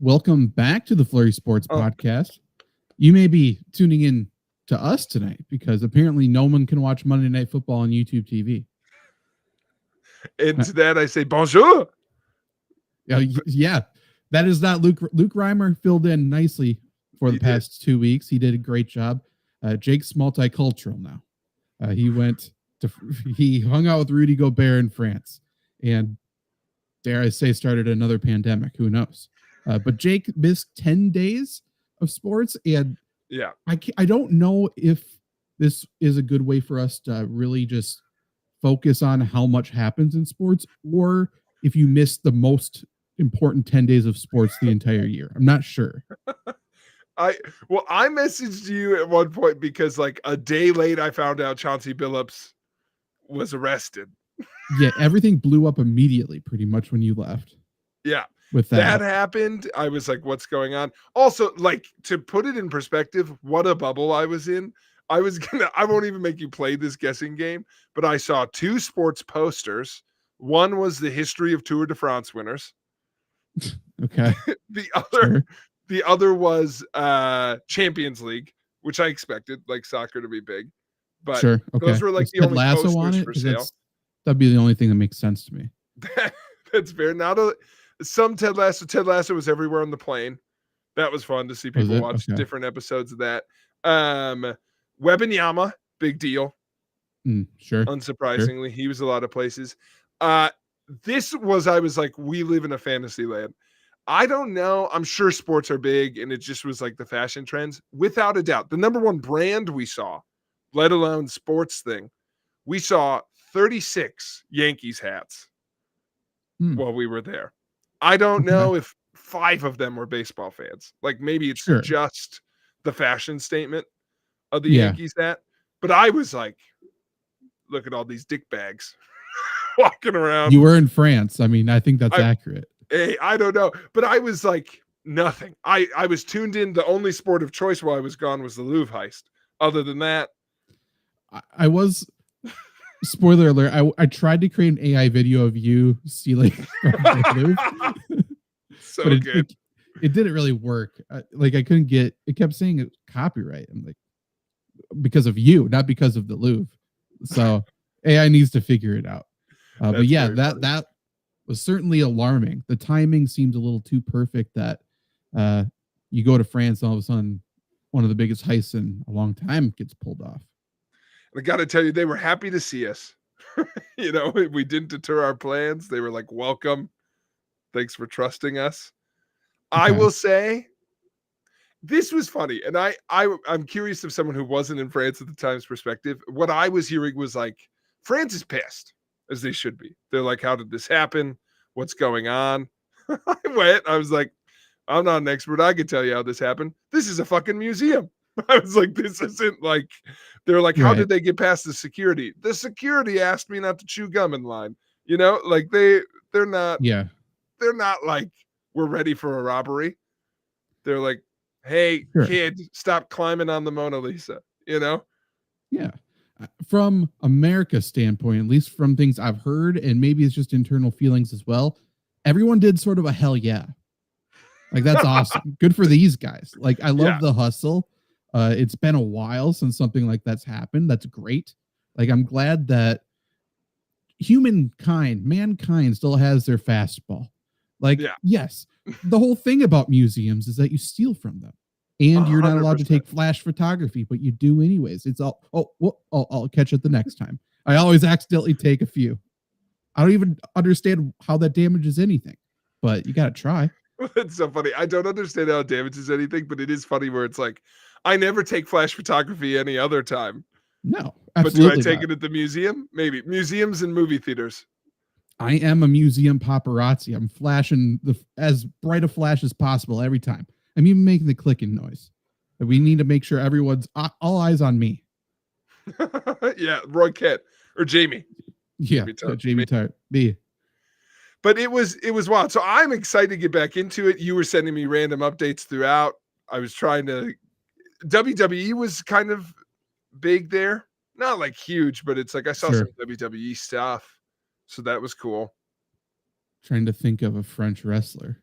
Welcome back to the FlurrySports Podcast. You may be tuning in to us tonight because apparently no one can watch Monday Night Football on YouTube TV. And to that I say bonjour. Yeah, that is not Luke. Luke Reimer filled in nicely for the past 2 weeks. He did a great job. Jake's multicultural now. He hung out with Rudy Gobert in France, and dare I say, started another pandemic. Who knows? But Jake missed 10 days of sports, and I don't know if this is a good way for us to really just focus on how much happens in sports, or if you miss the most important 10 days of sports the entire year. I'm not sure. I messaged you at one point because like a day late I found out Chauncey Billups was arrested. Yeah, everything blew up immediately pretty much when you left. Yeah. With that happened, I was like, what's going on? Also, like, to put it in perspective, what a bubble I was in. I won't even make you play this guessing game, but I saw 2 sports posters. One was the history of Tour de France winners. Okay. The other was Champions League, which I expected, like soccer, to be big. But those were like the only posters for sale. That'd be the only thing that makes sense to me. That's fair. Some Ted Lasso. Ted Lasso was everywhere on the plane. That was fun to see people watch different episodes of that. Wembanyama, big deal. Sure. Unsurprisingly, he was a lot of places. I was like, we live in a fantasy land. I don't know. I'm sure sports are big, and it just was like the fashion trends. Without a doubt, the number one brand we saw, let alone sports thing, we saw 36 Yankees hats while we were there. I don't know if 5 of them were baseball fans. Like maybe it's just the fashion statement of the Yankees hat. But I was like, look at all these dick bags walking around. You were in France. I mean, I think that's accurate. Hey, I don't know. But I was like, nothing. I was tuned in. The only sport of choice while I was gone was the Louvre heist. Other than that, I was... Spoiler alert, I tried to create an AI video of you stealing from the Louvre. So good. It didn't really work. I couldn't get, it kept saying it copyright. I'm like, because of you, not because of the Louvre. So AI needs to figure it out. But yeah, that was certainly alarming. The timing seemed a little too perfect that you go to France and all of a sudden one of the biggest heists in a long time gets pulled off. I got to tell you, they were happy to see us. We didn't deter our plans. They were like, welcome. Thanks for trusting us. Okay. I will say this was funny. And I'm curious if someone who wasn't in France at the time's perspective, what I was hearing was like, France is pissed, as they should be. They're like, how did this happen? What's going on? I was like, I'm not an expert. I can tell you how this happened. This is a fucking museum. I was like, this isn't like, they're like, how did they get past the security? The security asked me not to chew gum in line. Like they're not like, we're ready for a robbery. They're like, hey, kid, stop climbing on the Mona Lisa, Yeah. From America's standpoint, at least from things I've heard, and maybe it's just internal feelings as well, everyone did sort of a hell yeah. Like, that's awesome. Good for these guys. Like, I love the hustle. It's been a while since something like that's happened. That's great. Like, I'm glad that mankind still has their fastball. Like, yes, the whole thing about museums is that you steal from them. And you're not allowed to take flash photography, but you do anyways. It's all, I'll catch it the next time. I always accidentally take a few. I don't even understand how that damages anything, but you got to try. It's so funny. I don't understand how it damages anything, but it is funny where it's like, I never take flash photography any other time. No, absolutely. But do I take it at the museum? Maybe. Museums and movie theaters. I am a museum paparazzi. I'm flashing as bright a flash as possible every time. I'm even making the clicking noise. We need to make sure everyone's all eyes on me. Yeah, Roy Kent or Jamie. Yeah, Jamie Tart. Me. But it was wild. So I'm excited to get back into it. You were sending me random updates throughout. I was trying to. WWE was kind of big there. Not like huge, but it's like I saw some WWE stuff. So that was cool. Trying to think of a French wrestler.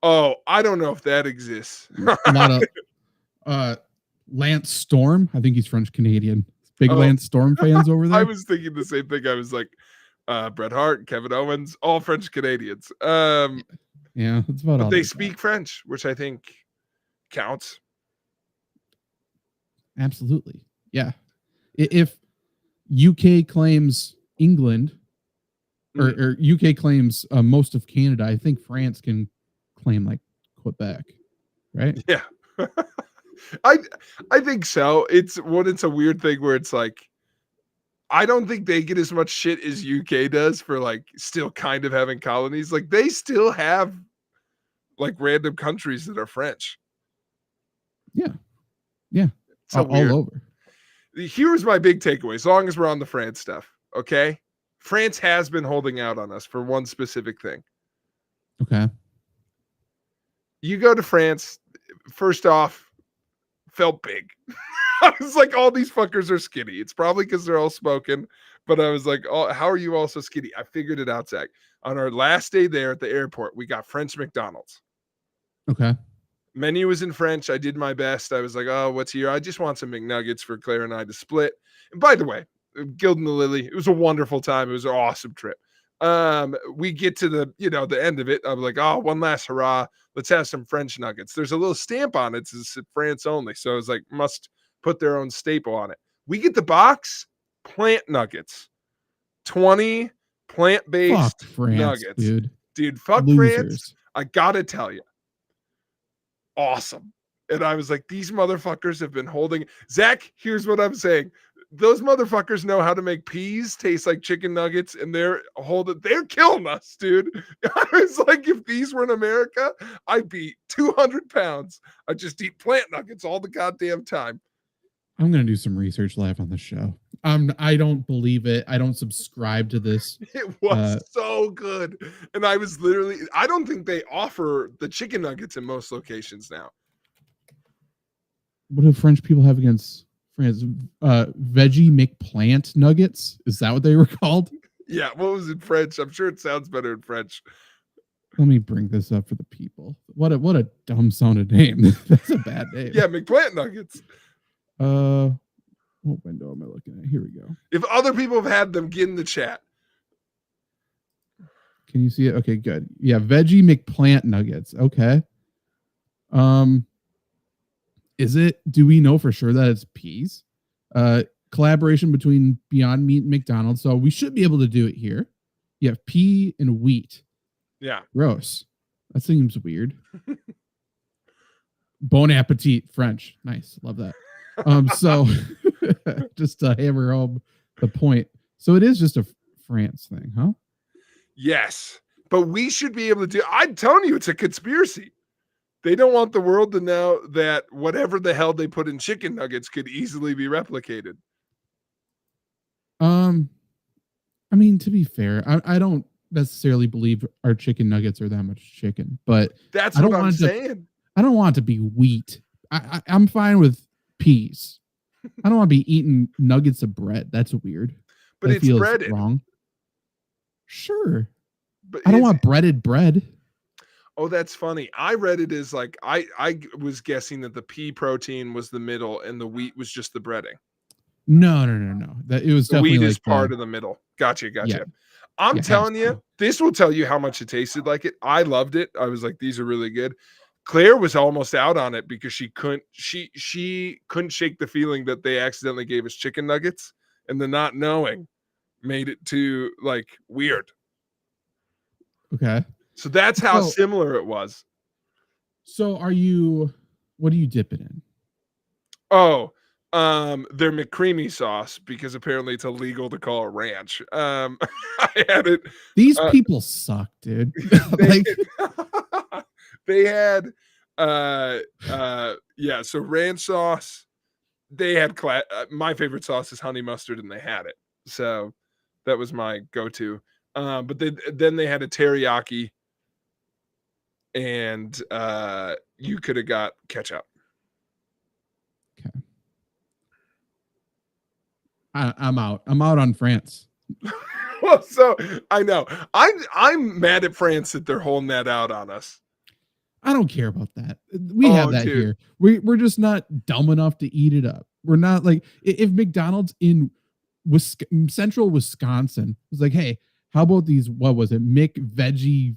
Oh, I don't know if that exists. A lot of Lance Storm. I think he's French Canadian. Big Lance Storm fans over there. I was thinking the same thing. I was like, Bret Hart, Kevin Owens, all French Canadians. Yeah, that's about all. But they speak French, which I think counts. Absolutely. Yeah. If UK claims England or UK claims most of Canada, I think France can claim like Quebec, right? Yeah. I think so. It's a weird thing where it's like, I don't think they get as much shit as UK does for like still kind of having colonies. Like they still have like random countries that are French. Yeah. Yeah. So all over. Here's my big takeaway, as long as we're on the France stuff. Okay. France has been holding out on us for one specific thing. Okay. You go to France, first off, felt big. I was like, all these fuckers are skinny. It's probably because they're all smoking, but I was like, oh, how are you all so skinny? I figured it out, Zach. On our last day there at the airport, we got French McDonald's. Okay. Menu was in French. I did my best. I was like, oh, what's here? I just want some McNuggets for Claire and I to split. And by the way, Guild and the Lily, it was a wonderful time. It was an awesome trip. We get to the end of it. I'm like, oh, one last hurrah. Let's have some French nuggets. There's a little stamp on it. It's France only. So I was like, must put their own staple on it. We get the box, plant nuggets. 20 plant-based nuggets. Dude, fuck Losers. France. I gotta tell you. Awesome. And I was like, these motherfuckers have been holding. Zach, here's what I'm saying. Those motherfuckers know how to make peas taste like chicken nuggets, and they're killing us, dude. I was like, if these were in America, I'd be 200 pounds. I'd just eat plant nuggets all the goddamn time. I'm going to do some research live on the show. I don't believe it. I don't subscribe to this. It was so good. And I was I don't think they offer the chicken nuggets in most locations now. What do French people have against France? Veggie McPlant nuggets? Is that what they were called? Yeah. What was in French? I'm sure it sounds better in French. Let me bring this up for the people. What a dumb sounded name. That's a bad name. Yeah, McPlant nuggets. What window am I looking at? Here we go. If other people have had them, get in the chat. Can you see it? Okay, good. Yeah, Veggie McPlant nuggets. Okay. Do we know for sure that it's peas? Collaboration between Beyond Meat and McDonald's. So we should be able to do it here. You have pea and wheat. Yeah. Gross. That seems weird. Bon appetit, French. Nice. Love that. So just to hammer home the point. So it is just a France thing, huh? Yes. But we should be able to do. I'm telling you, it's a conspiracy. They don't want the world to know that whatever the hell they put in chicken nuggets could easily be replicated. I mean, to be fair, I don't necessarily believe our chicken nuggets are that much chicken, but that's what I'm saying. I don't want it to be wheat. I'm fine with peas. I don't want to be eating nuggets of bread. That's weird. But that it's breaded. Wrong. Sure. But I don't want breaded bread. Oh, that's funny. I read it as like I was guessing that the pea protein was the middle and the wheat was just the breading. No. That it was the definitely wheat is part of the middle. Gotcha. Yeah. I'm telling you, this will tell you how much it tasted like it. I loved it. I was like, these are really good. Claire was almost out on it because she couldn't shake the feeling that they accidentally gave us chicken nuggets, and the not knowing made it too like weird. Okay. So that's how similar it was. So what are you dipping in? Oh, their McCreamy sauce, because apparently it's illegal to call it ranch. I had it. These people suck, dude. They had so ranch sauce. They had my favorite sauce is honey mustard, and they had it. So that was my go-to. But then they had a teriyaki, and you could have got ketchup. Okay. I'm out. I'm out on France. Well, so I know I'm mad at France that they're holding that out on us. I don't care about that. We have that here. We're just not dumb enough to eat it up. We're not like, if McDonald's in central Wisconsin was like, hey, how about these, what was it, McVeggie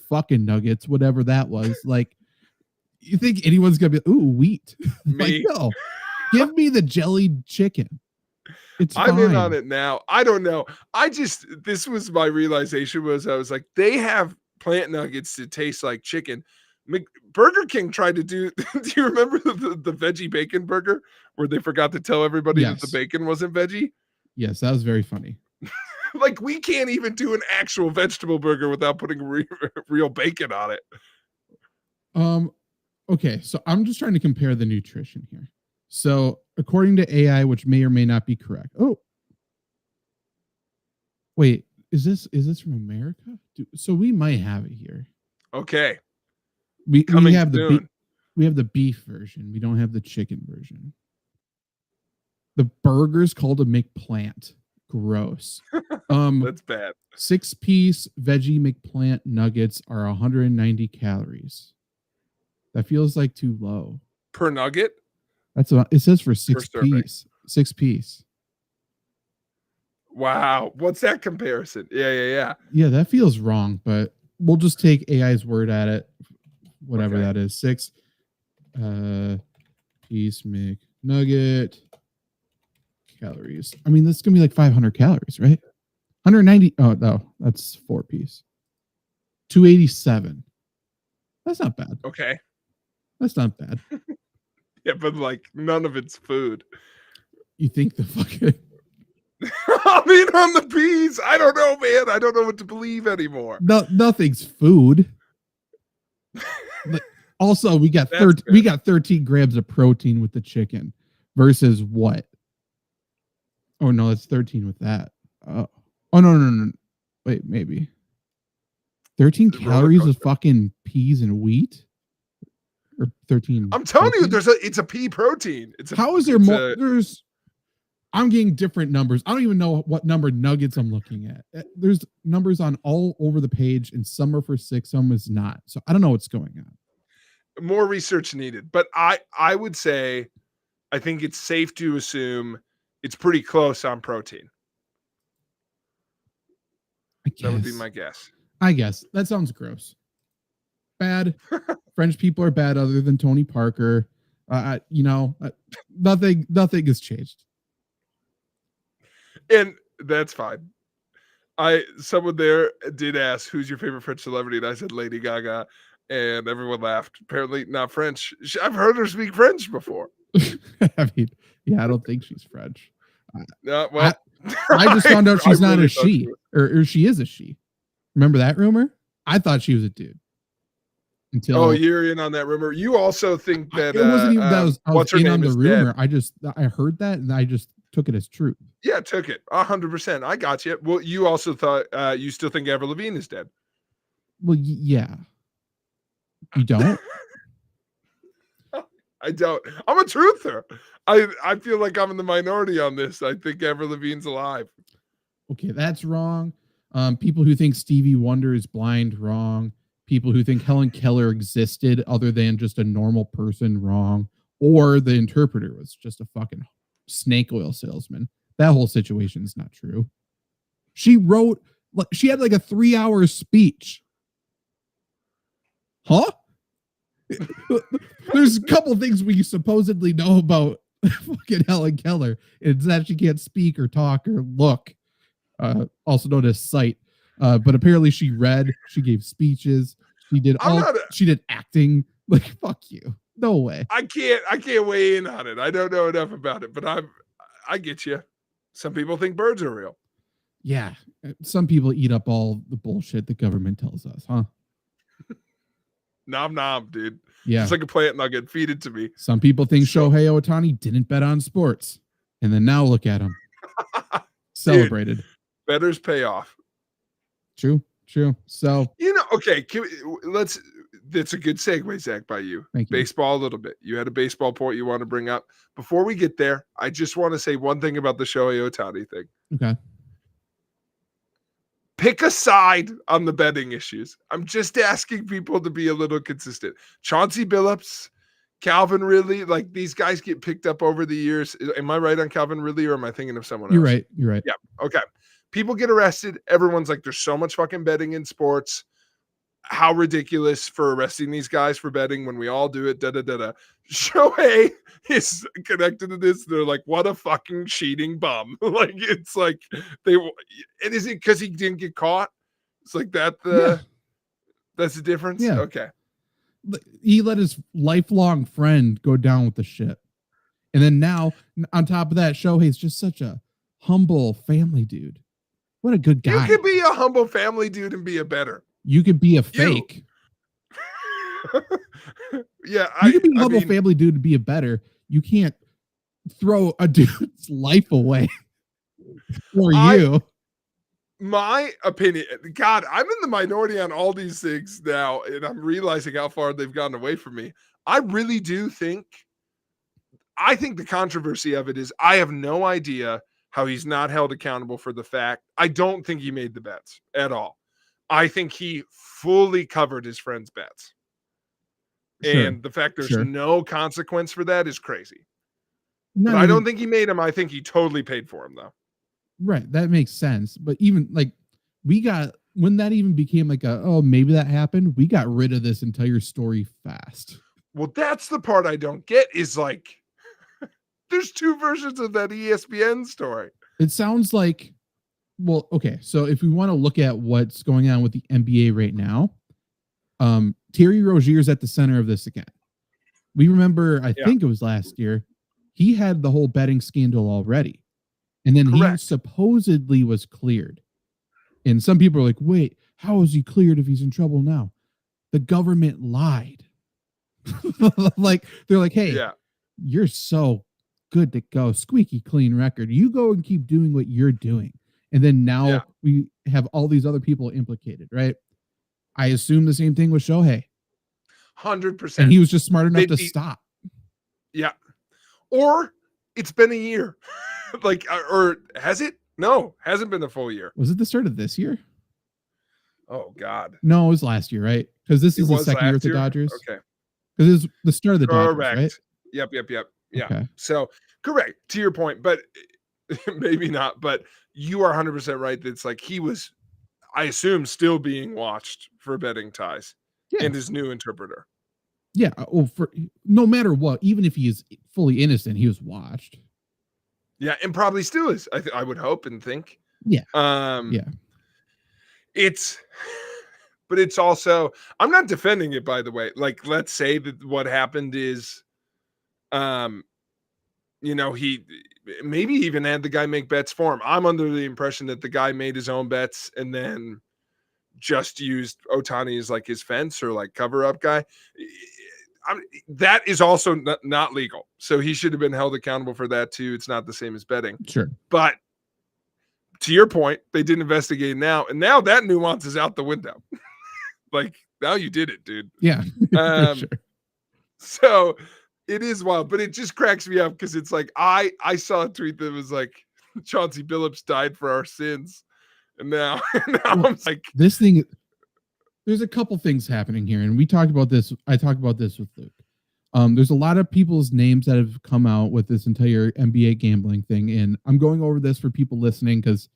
fucking nuggets, whatever that was, like, you think anyone's gonna be, ooh, wheat? Me? Like, no, give me the jellied chicken. I'm in on it now. I don't know. This was my realization, was I was like, they have plant nuggets that taste like chicken. Burger King tried to do you remember the veggie bacon burger where they forgot to tell everybody that the bacon wasn't veggie? Yes, that was very funny. Like, we can't even do an actual vegetable burger without putting real bacon on it. Okay, so I'm just trying to compare the nutrition here. So according to AI, which may or may not be correct. Oh, wait, is this from America? So we might have it here. Okay. We have the beef version. We don't have the chicken version. The burger's called a McPlant. Gross. That's bad. 6-piece veggie McPlant nuggets are 190 calories. That feels like too low. Per nugget? That's what it says for 6-piece. 6-piece. Wow. What's that comparison? Yeah. Yeah, that feels wrong, but we'll just take AI's word at it. Whatever that is. 6 piece McNugget calories. I mean, this is gonna be like 500 calories, right? 190. Oh no, that's 4-piece. 287. That's not bad. Okay. That's not bad. Yeah, but like, none of it's food. You think the fucking I mean, on the peas, I don't know, man. I don't know what to believe anymore. Nothing's food. But also, we got 13 grams of protein with the chicken versus what? Oh no, it's 13 with that. Oh no. Wait, maybe 13 calories of fucking peas and wheat, or 13. I'm telling you, it's a pea protein. How is there more? I'm getting different numbers. I don't even know what number nuggets I'm looking at. There's numbers on all over the page, and some are for 6, some is not. So I don't know what's going on. More research needed, but I would say, I think it's safe to assume it's pretty close on protein. That would be my guess. I guess that sounds gross. Bad. French people are bad, other than Tony Parker. Nothing has changed. And that's fine. Someone there did ask, who's your favorite French celebrity? And I said Lady Gaga, and everyone laughed. Apparently not French. I've heard her speak French before. I mean, yeah, I don't think she's French. Well, I just found out she's not a she, or she is a she. Remember that rumor? I thought she was a dude. You're in on that rumor. You also think that it wasn't even that I was in on the rumor. Dead. I heard that, and I just took it as truth. Yeah, took it 100%. I got you. Well, you also thought you still think Avril Lavigne is dead. Well, yeah. You don't? I don't. I'm a truther. I feel like I'm in the minority on this. I think Avril Lavigne's alive. Okay, that's wrong. People who think Stevie Wonder is blind, wrong. People who think Helen Keller existed other than just a normal person, wrong. Or the interpreter was just a fucking snake oil salesman. That whole situation is not true. She had like a 3-hour speech. Huh? There's a couple things we supposedly know about fucking Helen Keller. It's that she can't speak or talk or look, also known as sight. But apparently she read, she gave speeches, she did acting. Like, fuck you. No way. I can't weigh in on it. I don't know enough about it, but I get you. Some people think birds are real. Yeah. Some people eat up all the bullshit the government tells us, huh? Nom nom, dude. Yeah. It's like a plant nugget. Feed it to me. Some people think Shohei Ohtani didn't bet on sports. And then now look at him. Celebrated. Dude, bettors pay off. True. So, okay. That's a good segue, Zach, by you. Thank you. Baseball a little bit. You had a baseball point you want to bring up. Before we get there, I just want to say one thing about the Shohei Ohtani thing. Okay. pick a side on the betting issues. I'm just asking people to be a little consistent. Chauncey Billups, Calvin Ridley, like these guys get picked up over the years. Am I right on Calvin Ridley, or am I thinking of someone else? You're right. Yeah. Okay. People get arrested. Everyone's like, there's so much fucking betting in sports. How ridiculous for arresting these guys for betting when we all do it. Shohei is connected to this. They're like, what a fucking cheating bum. Like, it's like and is it because he didn't get caught? It's like that's the difference. Yeah. Okay. He let his lifelong friend go down with the shit. And then now on top of that, Shohei's just such a humble family dude. What a good guy. You could be a humble family dude and be a better. You could be a fake. Yeah, you could be a humble family dude to be a better. You can't throw a dude's life away for you. My opinion, God, I'm in the minority on all these things now, and I'm realizing how far they've gotten away from me. I really do think the controversy of it is I have no idea how he's not held accountable for the fact. I don't think he made the bets at all. I think he fully covered his friend's bets. Sure. And the fact there's no consequence for that is crazy. But I don't think he made him. I think he totally paid for him, though. Right. That makes sense. But even like when that even became like maybe that happened, we got rid of this entire story fast. Well, that's the part I don't get is like, there's two versions of that ESPN story. It sounds like, well, okay. So if we want to look at what's going on with the NBA right now, Terry Rozier's at the center of this again. We remember, I think it was last year, he had the whole betting scandal already. And then he supposedly was cleared. And some people are like, wait, how is he cleared if he's in trouble now? The government lied. Like, they're like, hey, you're so good to go. Squeaky clean record. You go and keep doing what you're doing. And then now we have all these other people implicated, right? I assume the same thing with Shohei. 100%. And he was just smart enough to stop. Yeah. Or it's been a year. Like, or has it? No, hasn't been a full year. Was it the start of this year? Oh, God. No, it was last year, right? Because this is the second year with the Dodgers. Okay. Because it's the start of the Dodgers, right? Yep. Yeah. Okay. So, correct. To your point, but maybe not. But you are 100% right. That it's like he was, I assume, still being watched for betting ties and his new interpreter. Yeah. Well, for no matter what, even if he is fully innocent, he was watched. Yeah, and probably still is. I would hope and think. Yeah. But it's also, I'm not defending it, by the way. Like, let's say that what happened is, he maybe even had the guy make bets for him. I'm under the impression that the guy made his own bets and then just used Ohtani as like his fence or like cover up guy. That is also not legal. So he should have been held accountable for that too. It's not the same as betting. Sure. But to your point, they didn't investigate now. And now that nuance is out the window. Like, now you did it, dude. Yeah. Sure. So it is wild, but it just cracks me up because it's like, I saw a tweet that was like, Chauncey Billups died for our sins. And now I'm like, this thing, there's a couple things happening here. And we talked about this. I talked about this with Luke. There's a lot of people's names that have come out with this entire NBA gambling thing. And I'm going over this for people listening because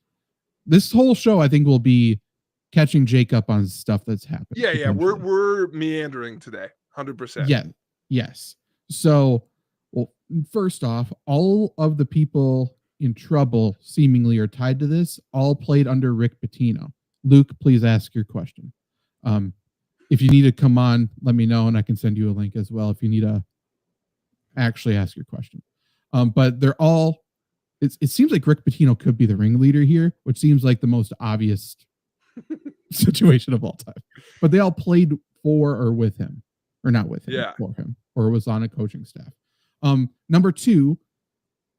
this whole show, I think, will be catching Jake up on stuff that's happened. Yeah. We're meandering today. 100%. Yeah. Yes. So, well, first off, all of the people in trouble seemingly are tied to this, all played under Rick Pitino. Luke, please ask your question. If you need to come on, let me know and I can send you a link as well if you need to actually ask your question. But they're all, it seems like Rick Pitino could be the ringleader here, which seems like the most obvious situation of all time. But they all played for or with him, or not with him, for him, or was on a coaching staff. Number two,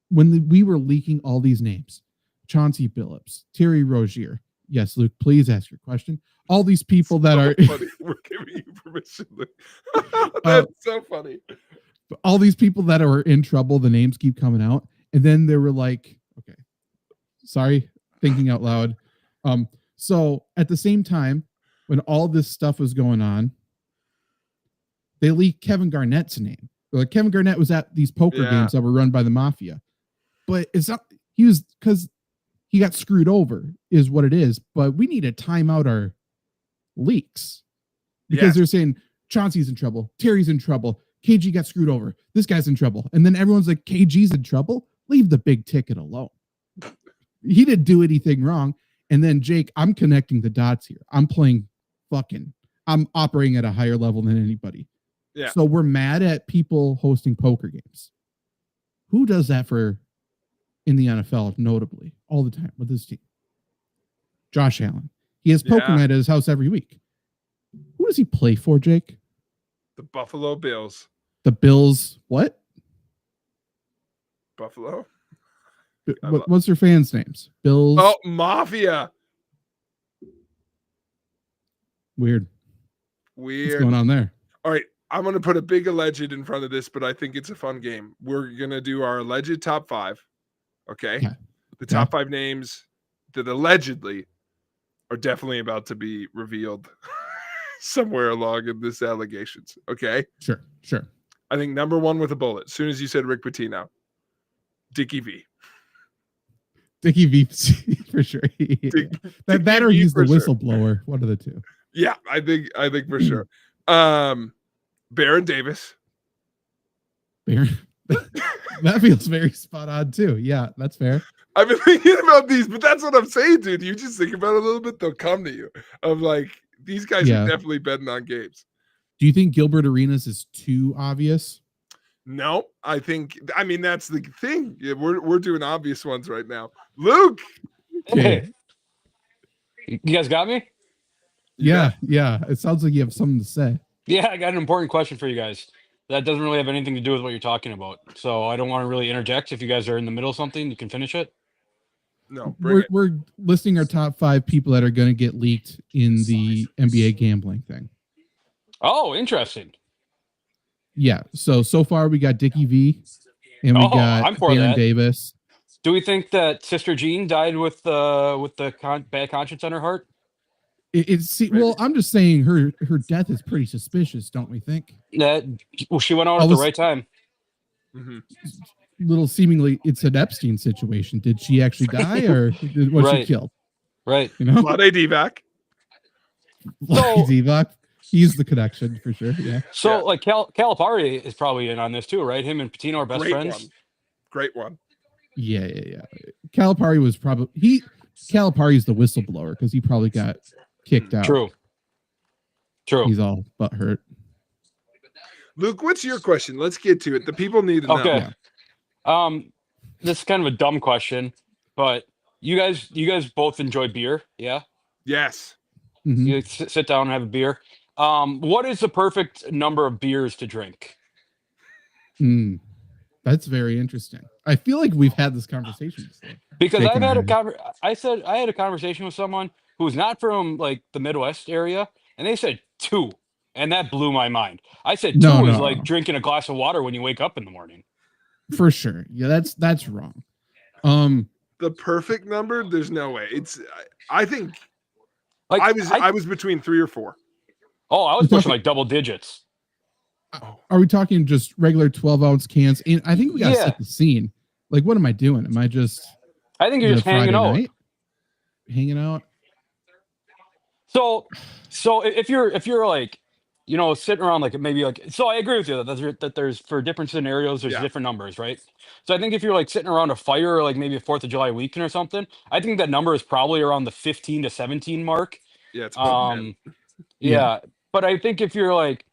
when we were leaking all these names, Chauncey Billups, Terry Rozier. Yes, Luke, please ask your question. All these people that are funny. We're giving you permission, Luke. That's so funny. All these people that are in trouble, the names keep coming out. And then they were like, okay, sorry, thinking out loud. So at the same time, when all this stuff was going on, they leaked Kevin Garnett's name. Like Kevin Garnett was at these poker games that were run by the mafia, but it's not. He was because he got screwed over, is what it is. But we need to time out our leaks because they're saying Chauncey's in trouble, Terry's in trouble, KG got screwed over, this guy's in trouble, and then everyone's like, KG's in trouble. Leave the big ticket alone. He didn't do anything wrong. And then Jake, I'm connecting the dots here. I'm operating at a higher level than anybody. Yeah. So we're mad at people hosting poker games. Who does that in the NFL, notably, all the time with his team? Josh Allen. He has poker night at his house every week. Who does he play for, Jake? The Buffalo Bills. The Bills, what? Buffalo? What's their fans' names? Bills. Oh, Mafia. Weird. What's going on there? All right. I'm going to put a big alleged in front of this, but I think it's a fun game. We're going to do our alleged top 5. Okay. Yeah. The top 5 names that allegedly are definitely about to be revealed somewhere along in this allegations. Okay. Sure. I think number 1 with a bullet. As soon as you said Rick Pitino, Dickie V. Dickie V for sure. That or he's the whistleblower. Sure. One of the two. Yeah, I think for sure. Baron Davis. That feels very spot on too. Yeah, that's fair. I've been thinking about these, but that's what I'm saying, dude. You just think about it a little bit, they'll come to you. Of like, these guys are definitely betting on games. Do you think Gilbert Arenas is too obvious? No, I mean, that's the thing. Yeah, we're doing obvious ones right now. Luke. Okay. You guys got me? Yeah. It sounds like you have something to say. Yeah, I got an important question for you guys. That doesn't really have anything to do with what you're talking about. So I don't want to really interject. If you guys are in the middle of something, you can finish it. No, we're listing our top 5 people that are going to get leaked in the NBA gambling thing. Oh, interesting. Yeah. So far we got Dickie V and we got Baron Davis. Do we think that Sister Jean died with the bad conscience on her heart? Well, I'm just saying her death is pretty suspicious, don't we think? She went out at the right time. Mm-hmm. Little seemingly, it's an Epstein situation. Did she actually die, or was she killed? Right. You know, Vlade Divac. Divac. He's the connection for sure. Yeah. So like Calipari is probably in on this too, right? Him and Pitino are best friends. Great one. Yeah. Calipari was Calipari's the whistleblower because he probably got kicked out. True. He's all butt hurt. Luke, what's your question? Let's get to it. The people need to know. Okay. This is kind of a dumb question, but you guys both enjoy beer, yeah? Yes. Mm-hmm. You sit down and have a beer. What is the perfect number of beers to drink? That's very interesting. I feel like we've had this conversation before. Because I had a conversation with someone who's not from like the Midwest area, and they said 2, and that blew my mind. I said 2 is like drinking a glass of water when you wake up in the morning. For sure. Yeah, that's wrong. The perfect number, there's no way. I think like I was between 3 or 4. Oh, I was pushing like double digits. Are we talking just regular 12-ounce cans? And I think we gotta set the scene. Like, what am I doing? Am I just? I think you're just hanging out. Hanging out. So if you're like, you know, sitting around like maybe like, so I agree with you that there's for different scenarios there's different numbers, right? So I think if you're like sitting around a fire or like maybe a 4th of July weekend or something, I think that number is probably around the 15 to 17 mark. Yeah, it's but I think if you're like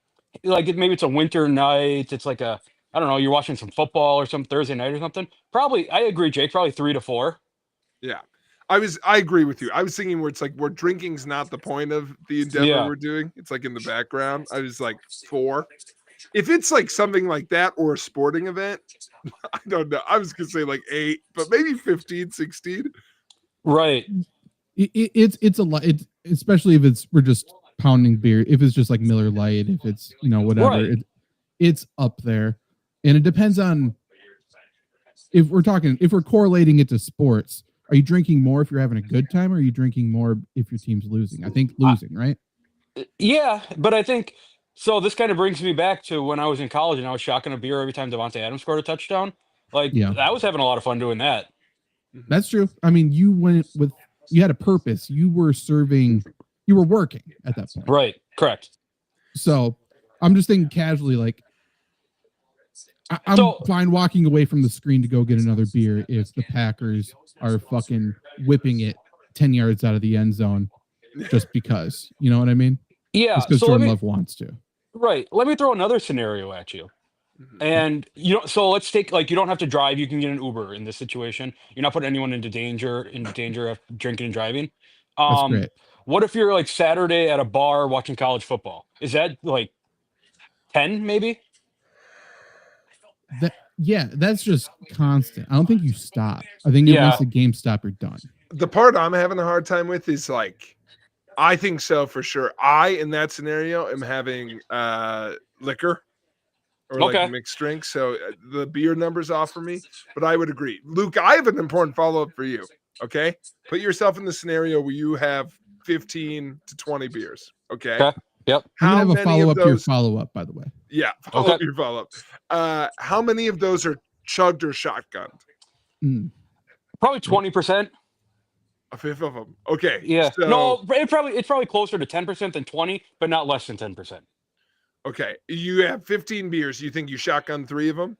maybe it's a winter night, it's like I don't know, you're watching some football or some Thursday night or something. Probably, I agree, Jake. Probably 3 to 4. Yeah, I agree with you. I was thinking where it's like where drinking's not the point of the endeavor we're doing. It's like in the background. I was like 4. If it's like something like that or a sporting event, I don't know. I was gonna say like 8, but maybe 15, 16. Right. It's a lot. Especially if we're just pounding beer. If it's just like Miller Lite, if it's whatever, right. It's up there, and it depends on if we're correlating it to sports. Are you drinking more if you're having a good time, or are you drinking more if your team's losing? I think losing, right? Yeah, but I think so. This kind of brings me back to when I was in college and I was shotgun a beer every time Devontae Adams scored a touchdown. Like, I was having a lot of fun doing that. That's true. I mean, you had a purpose. You were working at that point. Right. Correct. So I'm just thinking casually, like, I'm fine walking away from the screen to go get another beer if the Packers are fucking whipping it 10 yards out of the end zone just because. You know what I mean? Yeah. Just because Jordan Love wants to. Right. Let me throw another scenario at you. And so let's take, like, you don't have to drive. You can get an Uber in this situation. You're not putting anyone into danger of drinking and driving. That's great. What if you're like Saturday at a bar watching college football? Is that like 10 maybe? That's just constant. I don't think you stop. I think once the game stop, you're done. The part I'm having a hard time with is like, I think so for sure. In that scenario, am having liquor or like mixed drinks. So the beer number's off for me, but I would agree. Luke, I have an important follow-up for you. Okay. Put yourself in the scenario where you have 15 to 20 beers. Okay. Yep. I'm gonna have a follow-up to your follow-up, by the way. Yeah. Follow up your follow-up. How many of those are chugged or shotgunned? Probably 20%. A fifth of them. Okay. Yeah. So, no, it's probably closer to 10% than 20, but not less than 10%. Okay. You have 15 beers. You think you shotgun 3 of them?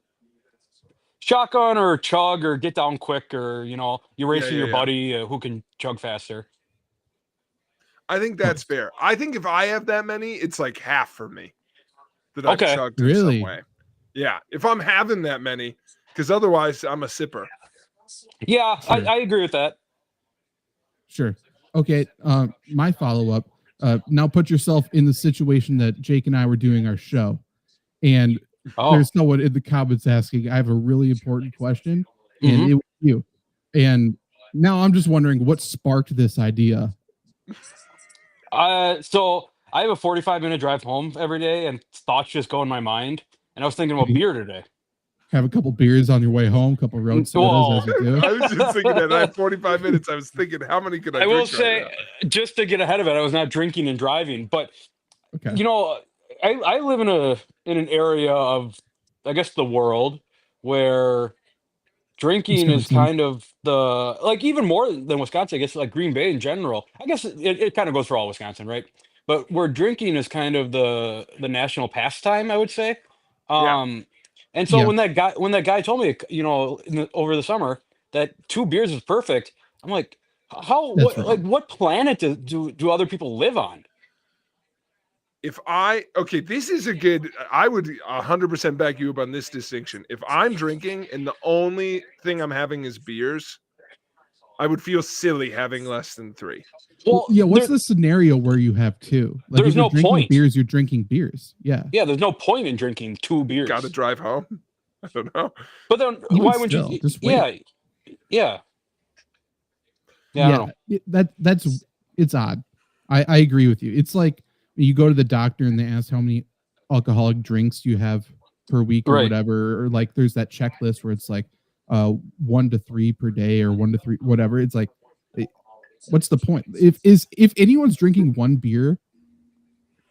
Shotgun or chug or get down quick, or you're racing your buddy who can chug faster. I think that's fair. I think if I have that many, it's like half for me that I've chugged in some way. Yeah. If I'm having that many, because otherwise I'm a sipper. Yeah, sure. I agree with that. Sure. Okay. My follow-up. Now put yourself in the situation that Jake and I were doing our show, and there's someone in the comments asking, I have a really important question, and it was you. And now I'm just wondering what sparked this idea. So I have a 45-minute drive home every day, and thoughts just go in my mind. And I was thinking about beer today. Have a couple beers on your way home, couple road sodas as you do. I was just thinking that I had 45 minutes. I was thinking, how many could I drink? I will say, just to get ahead of it, I was not drinking and driving. But, I live in an area of, I guess, the world where drinking is kind of even more than Wisconsin, I guess, like Green Bay in general. I guess it kind of goes for all Wisconsin, right? But where drinking is kind of the national pastime, I would say. And so when that guy told me, over the summer that 2 beers is perfect, I'm like, what planet do other people live on? This is I would 100% back you up on this distinction. If I'm drinking and the only thing I'm having is beers, I would feel silly having less than 3. Well, what's the scenario where you have 2? Like, there's no point. Beers, you're drinking beers. Yeah. Yeah, there's no point in drinking 2 beers. Got to drive home. I don't know. But then why would you? Just wait. Yeah. I don't know. It's odd. I agree with you. It's like you go to the doctor and they ask how many alcoholic drinks you have per week or whatever, or like there's that checklist where it's like 1 to 3 per day or 1 to 3 whatever. It's like, what's the point? If anyone's drinking 1 beer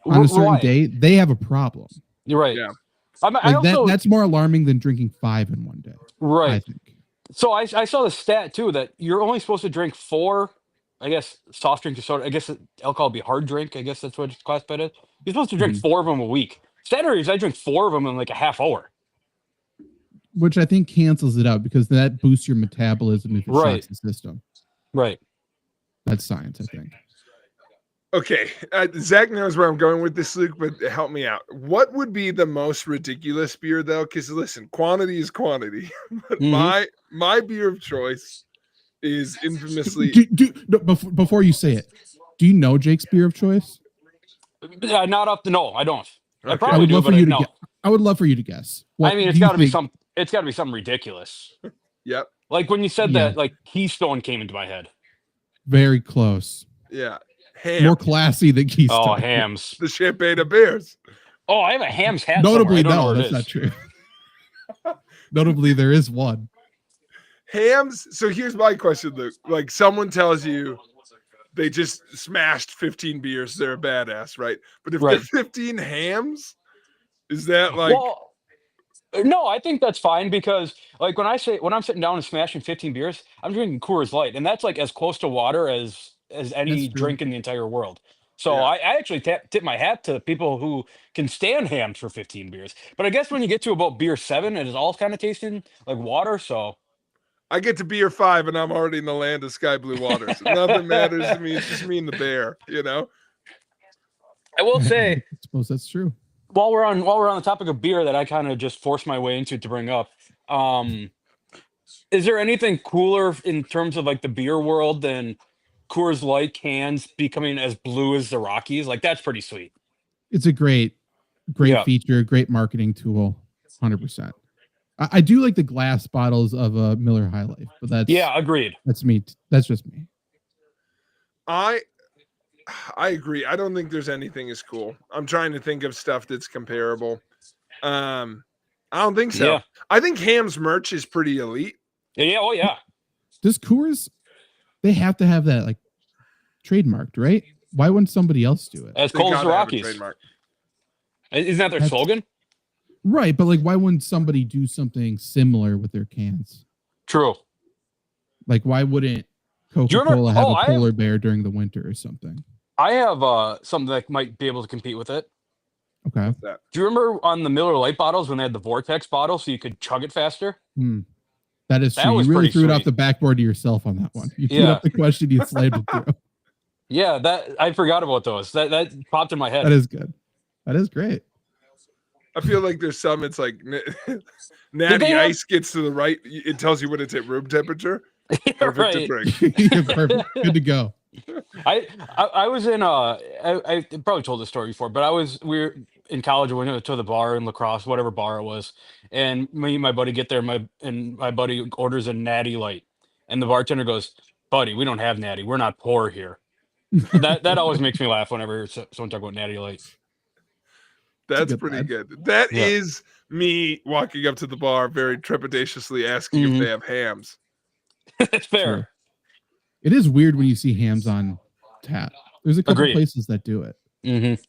on a certain day, they have a problem. You're right. Yeah. That's more alarming than drinking 5 in one day. Right. I think. So I saw the stat too that you're only supposed to drink 4, I guess, soft drink or soda. I guess alcohol would be hard drink. I guess that's what it's classified as. You're supposed to drink 4 of them a week. Saturdays, I drink 4 of them in like a half hour. Which I think cancels it out because that boosts your metabolism if it shocks the system. Right. That's science, I think. Okay. Zach knows where I'm going with this, Luke, but help me out. What would be the most ridiculous beer, though? Because, listen, quantity is quantity. But my beer of choice is infamously... Before you say it, do you know Jake's beer of choice? Not up to... No, I don't. Okay. I probably do, but no. I would love for you to guess. I mean, it's got to be something ridiculous. Yep. Like when you said that, like Keystone came into my head. Very close. Yeah. Ham. More classy than Keystone. Oh, hams. The champagne of beers. Oh, I have a Hams hat. Notably, no, that's not true. Notably, there is one. Hams. So here's my question, Luke. Like someone tells you they just smashed 15 beers, they're a badass, right? But if they're 15 hams, is that like? Well, no, I think that's fine because like when I'm sitting down and smashing 15 beers, I'm drinking Coors Light, and that's like as close to water as any drink in the entire world. So I actually tip my hat to people who can stand hams for 15 beers. But I guess when you get to about beer 7, it is all kind of tasting like water. So I get to beer 5 and I'm already in the land of sky blue waters. Nothing matters to me. It's just me and the bear, you know? I will say, I suppose that's true. While we're on the topic of beer that I kind of just forced my way into to bring up, is there anything cooler in terms of like the beer world than Coors Light cans becoming as blue as the Rockies? Like that's pretty sweet. It's a great feature, great marketing tool, 100%. I do like the glass bottles of Miller High Life, but that's agreed. That's me. That's just me. I agree. I don't think there's anything as cool. I'm trying to think of stuff that's comparable. I don't think so. Yeah. I think Ham's merch is pretty elite. Yeah. Oh yeah. Does Coors? They have to have that like trademarked, right? Why wouldn't somebody else do it? As cold as the Rockies. Isn't that their slogan? Right, but like, why wouldn't somebody do something similar with their cans? True. Like, why wouldn't Coca-Cola have a polar bear during the winter or something? I have something that might be able to compete with it. Okay. Do you remember on the Miller Lite bottles when they had the Vortex bottle so you could chug it faster? That is true. You really threw it off the backboard to yourself on that one. You threw up the question, you slammed it through. Yeah, that I forgot about those. That popped in my head. That is good. That is great. I feel like there's some, it's like Natty Ice gets to the right. It tells you when it's at room temperature. Perfect to drink. Perfect. Good to go. I was in I probably told this story before, but we were in college. We went to the bar in La Crosse, whatever bar it was, and me and my buddy get there. My buddy orders a Natty Light, and the bartender goes, "Buddy, we don't have Natty. We're not poor here." that always makes me laugh whenever someone talk about Natty Light. That's pretty good. That is me walking up to the bar very trepidatiously asking if they have hams. That's fair. Sure. It is weird when you see hams on tap. There's a couple places that do it. Mm-hmm.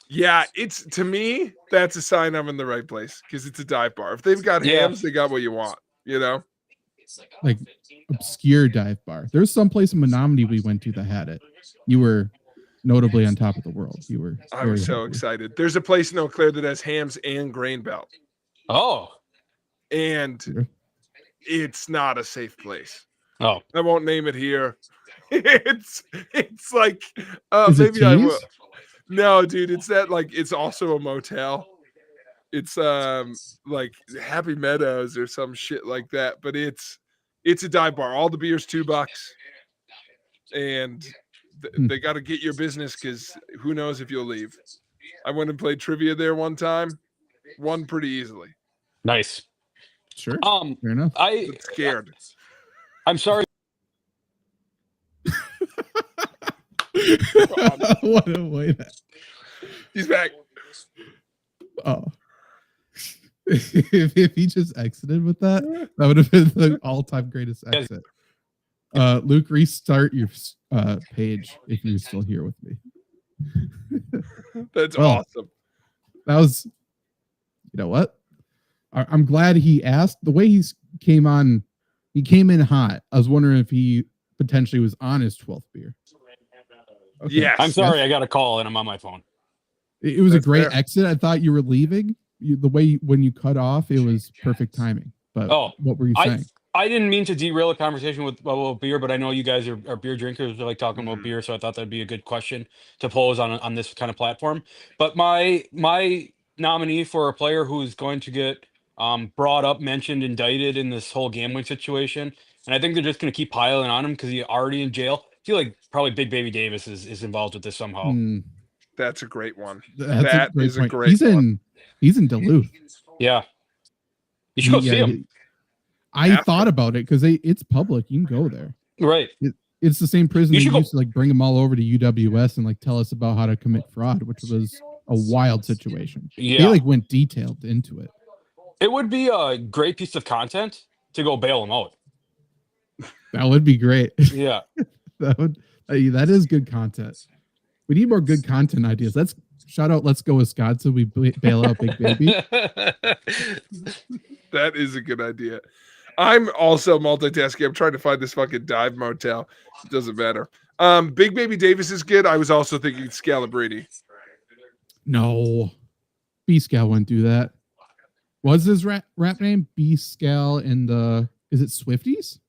Yeah, to me, that's a sign I'm in the right place because it's a dive bar. If they've got hams, they got what you want, you know? Like obscure dive bar. There's some place in Menominee we went to that had it. You were notably on top of the world. I was so excited. There's a place in Eau Claire that has hams and grain belt. Oh. And it's not a safe place. Oh. I won't name it here. It's like maybe I will. No, dude, it's that like it's also a motel. It's like Happy Meadows or some shit like that, but it's a dive bar. All the beer's $2. And they got to get your business because who knows if you'll leave. I went and played trivia there one time, won pretty easily. Nice. Sure. Fair enough. I'm scared. I'm sorry. What a way He's back. Oh. If he just exited with that would have been the all-time greatest exit. Luke, restart your page if you're still here with me. That's awesome. That was, you know what? I'm glad he asked. The way he came on, he came in hot. I was wondering if he potentially was on his 12th beer. Okay. Yes. I'm sorry, I got a call and I'm on my phone. It was a great exit. I thought you were leaving. The way when you cut off, it was perfect timing. But what were you saying? I didn't mean to derail a conversation about beer, but I know you guys are beer drinkers. Like talking about beer, so I thought that'd be a good question to pose on this kind of platform. But my nominee for a player who's going to get brought up, mentioned, indicted in this whole gambling situation, and I think they're just going to keep piling on him because he's already in jail. I feel like probably Big Baby Davis is involved with this somehow. That's a great one. That is a great one. He's in Duluth. Yeah. You should go see him. I thought about it because it's public. You can go there. Right. It's the same prison. They used to like bring them all over to UWS and like tell us about how to commit fraud, which was a wild situation. Yeah. They like went detailed into it. It would be a great piece of content to go bail him out. That would be great. Yeah. That is good content. We need more good content ideas. Let's shout out Let's Go Wisconsin. We bail out Big Baby. That is a good idea. I'm also multitasking. I'm trying to find this fucking dive motel. It doesn't matter. Big Baby Davis is good. I was also thinking Scalabrini. No. B-Scal wouldn't do that. What's his rap name? B-Scal and is it Swifties?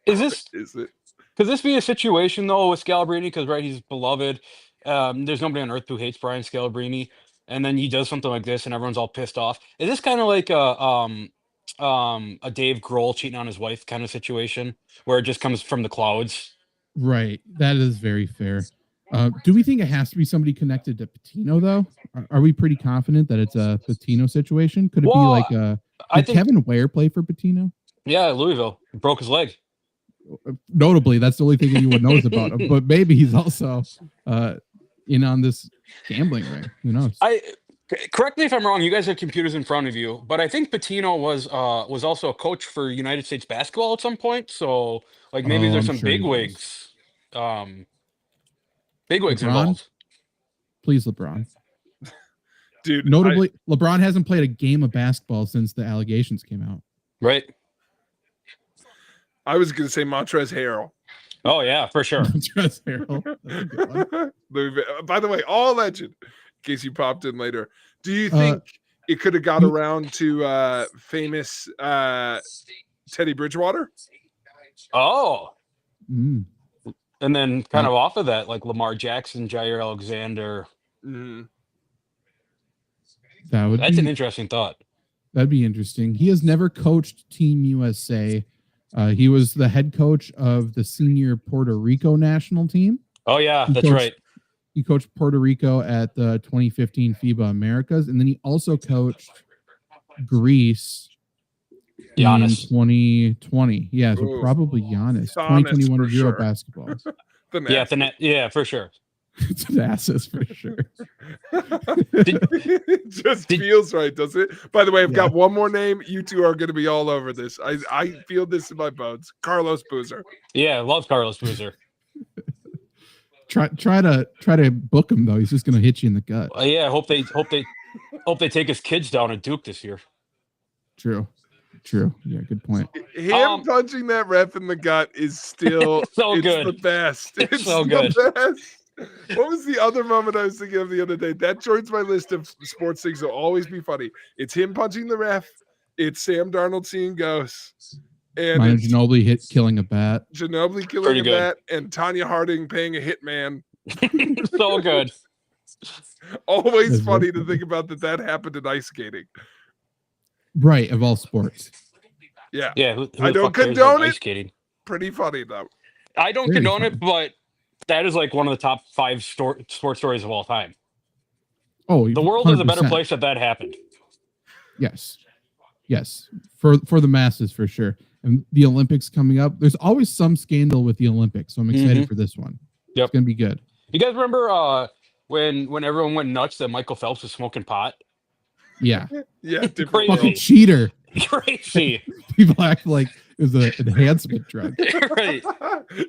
Is it? Could this be a situation though with Scalabrini? Because right, he's beloved. There's nobody on earth who hates Brian Scalabrini, and then he does something like this, and everyone's all pissed off. Is this kind of like a Dave Grohl cheating on his wife kind of situation, where it just comes from the clouds? Right. That is very fair. Do we think it has to be somebody connected to Patino though? Are we pretty confident that it's a Patino situation? Could it be like did Kevin Ware play for Patino? Yeah, Louisville. He broke his leg. Notably, that's the only thing anyone knows about him. But maybe he's also in on this gambling ring. Who knows? Correct me if I'm wrong. You guys have computers in front of you, but I think Patino was also a coach for United States basketball at some point. So like maybe there's some bigwigs, involved. Please, LeBron. Dude, notably, LeBron hasn't played a game of basketball since the allegations came out. Right. I was going to say Montrezl Harrell. Oh, yeah, for sure. Montrezl Harrell. By the way, all legend, in case you popped in later. Do you think it could have got around to famous Teddy Bridgewater? Oh. Mm. And then kind of off of that, like Lamar Jackson, Jair Alexander. Mm-hmm. That's an interesting thought. That'd be interesting. He has never coached Team USA. He was the head coach of the senior Puerto Rico national team. Oh, yeah, that's right. He coached Puerto Rico at the 2015 FIBA Americas, and then he also coached Greece Giannis. In 2020. Yeah, so probably Giannis. 2021 Euro basketball. Yeah, for sure. It's an assist for sure. It just feels right, doesn't it? By the way, I've got one more name. You two are going to be all over this. I feel this in my bones. Carlos Boozer. Yeah, I love Carlos Boozer. Try to book him though. He's just going to hit you in the gut. Yeah, hope they take his kids down at Duke this year. True. Yeah, good point. Him punching that ref in the gut is still good. The best. It's so good. The best. What was the other moment I was thinking of the other day? That joins my list of sports things that will always be funny. It's him punching the ref. It's Sam Darnold seeing ghosts. And Ginobili killing a bat. Ginobili killing a bat. And Tanya Harding paying a hitman. So good. Always funny to think about that happened in ice skating. Right, of all sports. Yeah. Yeah. Who I don't condone it. Ice skating. Pretty funny, though. I don't condone it, but that is like one of the top 5 sports stories of all time. Oh, the world 100%. Is a better place if that happened. Yes. For the masses, for sure. And the Olympics coming up. There's always some scandal with the Olympics, so I'm excited for this one. Yep. It's going to be good. You guys remember when everyone went nuts that Michael Phelps was smoking pot? Yeah. Yeah. Crazy. Fucking cheater. Crazy. People act like it was an enhancement drug. Right.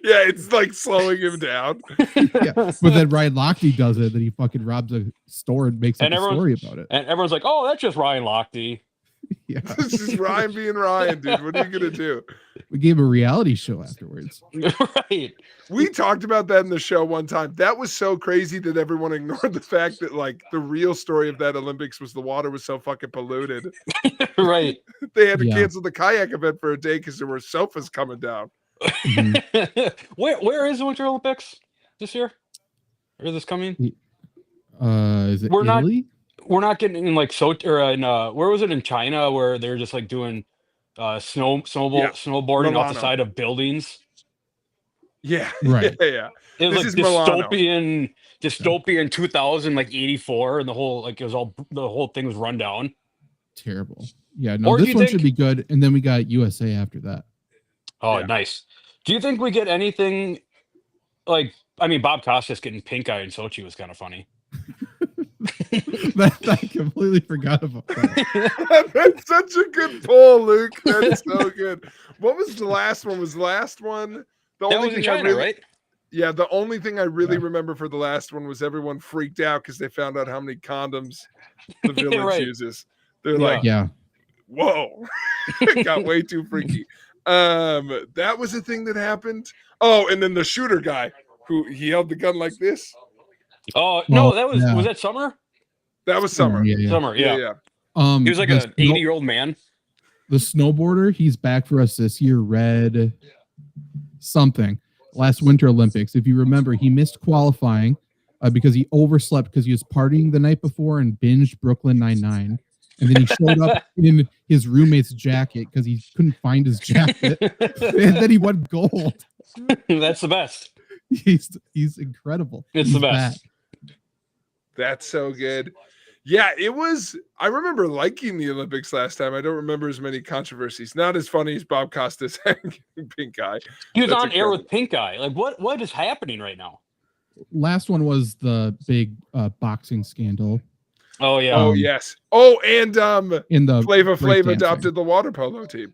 Yeah, it's like slowing him down. Yeah. But then Ryan Lochte does it, then he fucking robs a store and makes a story about it. And everyone's like, oh, that's just Ryan Lochte. Yeah. This is Ryan being Ryan, dude. What are you gonna do? We gave a reality show afterwards. Right. We talked about that in the show one time. That was so crazy that everyone ignored the fact that like the real story of that Olympics was the water was so fucking polluted. Right. They had to cancel the kayak event for a day because there were sofas coming down. Mm-hmm. Where is the Winter Olympics this year? Or is this coming? Is it Italy? We're not getting in like where was it in China where they're just like doing snowboarding Milano. Off the side of buildings. Yeah, right. Yeah. It was like dystopian 2000, like 84, and the whole thing was run down. Terrible. Yeah, no, this one should be good, and then we got USA after that. Oh, nice. Do you think we get anything like? I mean, Bob Costas getting pink eye in Sochi was kind of funny. I completely forgot about that. That's such a good pull, Luke. That's so good. What was the last one? Was the last one the that only was in thing China, I really, right? Yeah, the only thing I really remember for the last one was everyone freaked out because they found out how many condoms the village uses. They're like, whoa, it got way too freaky. That was a thing that happened. Oh, and then the shooter guy who he held the gun like this. Oh no, that was that Summer? That was Summer. Summer, yeah. He was like an 80-year-old man. The snowboarder, he's back for us this year. Red something. Last Winter Olympics. If you remember, he missed qualifying because he overslept because he was partying the night before and binged Brooklyn Nine-Nine. And then he showed up in his roommate's jacket because he couldn't find his jacket. And then he won gold. That's the best. He's incredible. It's the best. Back. That's so good. Yeah, it was. I remember liking the Olympics last time. I don't remember as many controversies. Not as funny as Bob Costas Pink Eye. He was on air with Pink Eye. Like, what is happening right now? Last one was the big boxing scandal. Oh yeah. Oh yes. Oh, and in the Flava Flav adopted the water polo team.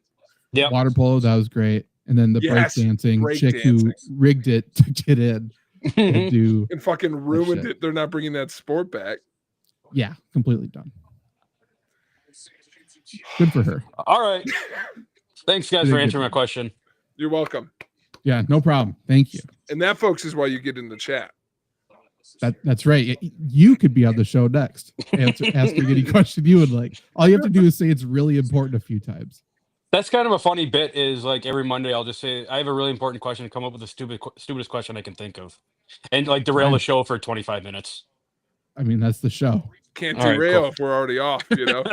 Yeah. Water polo, that was great. And then the breakdancing chick who rigged it to get in and fucking ruined it. They're not bringing that sport back. Yeah, completely done. Good for her. All right. Thanks, guys, for answering my question. You're welcome. Yeah, no problem. Thank you. And that, folks, is why you get in the chat. That's right. You could be on the show next. Asking any question you would like. All you have to do is say it's really important a few times. That's kind of a funny bit is like every Monday I'll just say, I have a really important question, come up with the stupidest question I can think of. And like derail the show for 25 minutes. I mean, that's the show. Can't derail if we're already off, you know?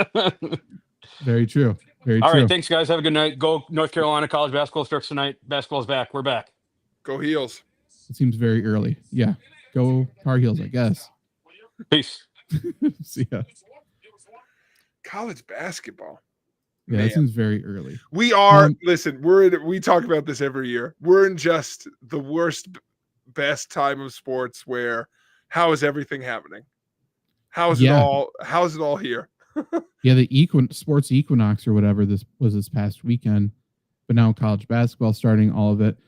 Very true. Very true. All right. True. Thanks, guys. Have a good night. Go North Carolina. College basketball starts tonight. Basketball's back. We're back. Go Heels. It seems very early. Yeah. Go Tar Heels, I guess. Peace. See ya. College basketball. Yeah, that seems very early. We are, listen, we talk about this every year. We're in just the worst, best time of sports where how is everything happening? How's it all here? Yeah, the sports equinox or whatever this past weekend, but now college basketball starting, all of it.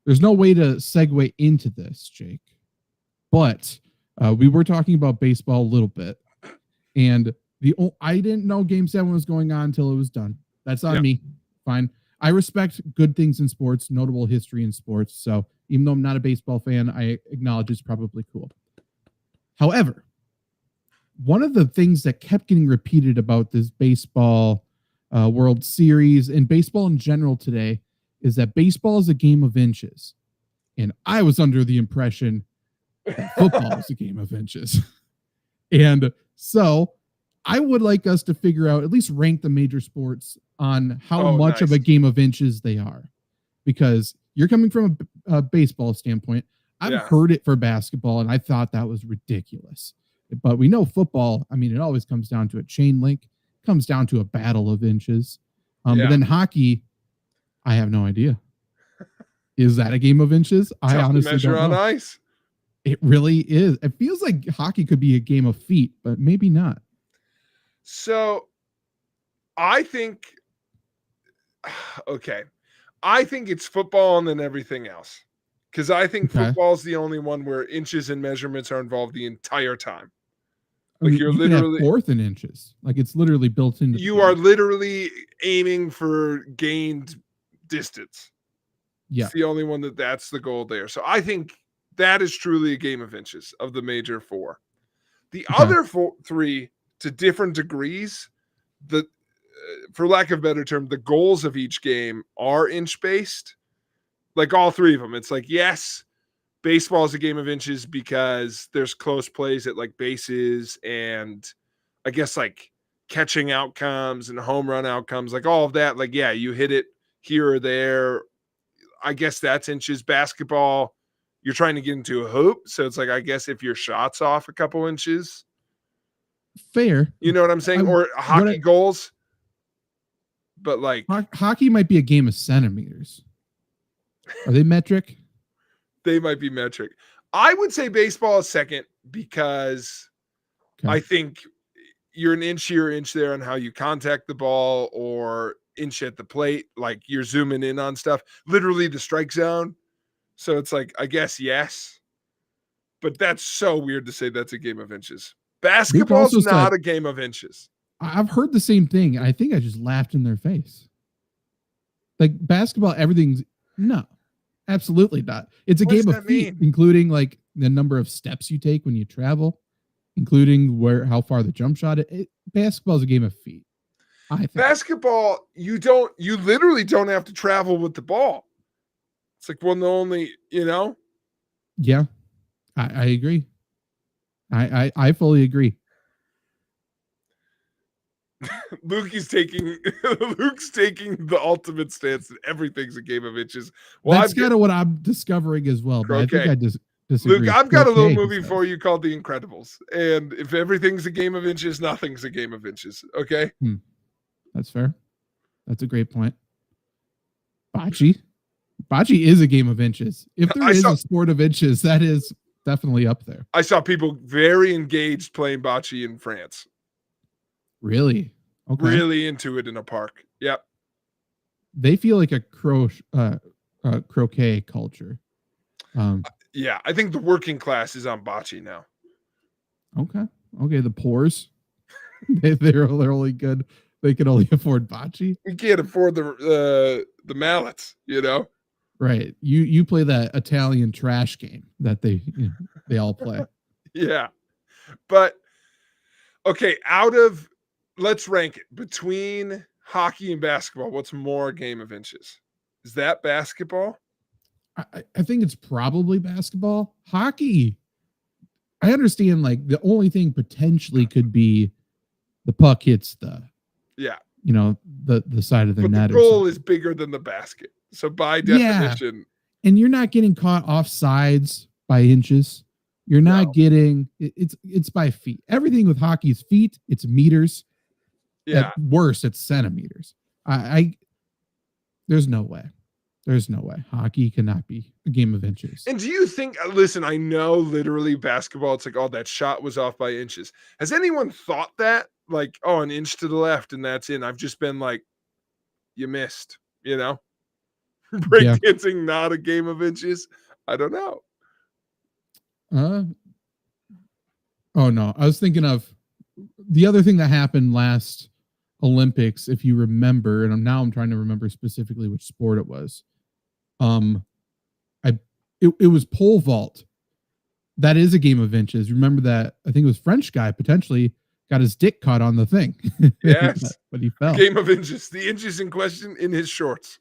There's no way to segue into this, Jake, but we were talking about baseball a little bit, and I didn't know Game 7 was going on until it was done. That's on me. Fine. I respect good things in sports, notable history in sports. So even though I'm not a baseball fan, I acknowledge it's probably cool. However, one of the things that kept getting repeated about this baseball World Series and baseball in general today is that baseball is a game of inches. And I was under the impression that football is a game of inches. And so I would like us to figure out, at least rank the major sports on how much of a game of inches they are. Because you're coming from a baseball standpoint. I've heard it for basketball, and I thought that was ridiculous. But we know football, I mean, it always comes down to a chain link, comes down to a battle of inches. But then hockey, I have no idea. Is that a game of inches? I honestly measure don't know. On ice. It really is. It feels like hockey could be a game of feet, but maybe not. So I think, I think it's football and then everything else. Because I think football is the only one where inches and measurements are involved the entire time. Like you're literally fourth in inches. Like it's literally built into. You are literally aiming for gained distance. Yeah, it's the only one that's the goal there. So I think that is truly a game of inches of the major four. The other three, to different degrees, for lack of a better term, the goals of each game are inch based. Like all three of them, it's like yes. Baseball is a game of inches because there's close plays at like bases and I guess like catching outcomes and home run outcomes, like all of that. Like, yeah, you hit it here or there. I guess that's inches. Basketball, you're trying to get into a hoop. So it's like, I guess if your shot's off a couple inches. Fair. You know what I'm saying? Or hockey goals. But like. Hockey might be a game of centimeters. Are they metric? They might be metric. I would say baseball is second because Okay. I think you're an inch here, inch there on how you contact the ball or inch at the plate. Like you're zooming in on stuff, literally the strike zone. So it's like, I guess, yes, but that's so weird to say that's a game of inches. Basketball's not a game of inches. I've heard the same thing. I think I just laughed in their face. Like basketball, everything's no, absolutely not. It's a game of feet, including like the number of steps you take when you travel, including how far the jump shot. Basketball is a game of feet. I think. Basketball, you literally don't have to travel with the ball. It's like one of the only, Yeah, I agree. I fully agree. Luke's taking the ultimate stance that everything's a game of inches. Well, that's kind of what I'm discovering as well. But I think I disagree. Luke, I've got a little movie for you called The Incredibles. And if everything's a game of inches, nothing's a game of inches. Okay? That's fair. That's a great point. Bocce is a game of inches. If there is a sport of inches, that is definitely up there. I saw people very engaged playing bocce in France. Really? Okay. Really into it in a park. Yep. They feel like a croquet culture. Yeah, I think the working class is on bocce now. Okay. The poors, they're only good. They can only afford bocce. We can't afford the mallets, Right. You play that Italian trash game that they all play. Yeah. But okay, let's rank it between hockey and basketball. What's more game of inches? Is that basketball? I think it's probably basketball. Hockey, I understand like the only thing potentially could be the puck hits the side of the net. The goal is bigger than the basket. So by definition. And you're not getting caught off sides by inches. You're not getting it's by feet. Everything with hockey is feet, it's meters. Yeah. At worst, it's centimeters. There's no way. There's no way. Hockey cannot be a game of inches. And do you think, listen, I know literally basketball, it's like, oh, that shot was off by inches. Has anyone thought that? Like, oh, an inch to the left and that's in. I've just been like, you missed, Breakdancing, not a game of inches. I don't know. Oh, no. I was thinking of the other thing that happened last Olympics, if you remember, and I'm trying to remember specifically which sport it was. It was pole vault. That is a game of inches. Remember that? I think it was French guy potentially got his dick caught on the thing. Yes, but he fell. Game of inches. The inches in question in his shorts.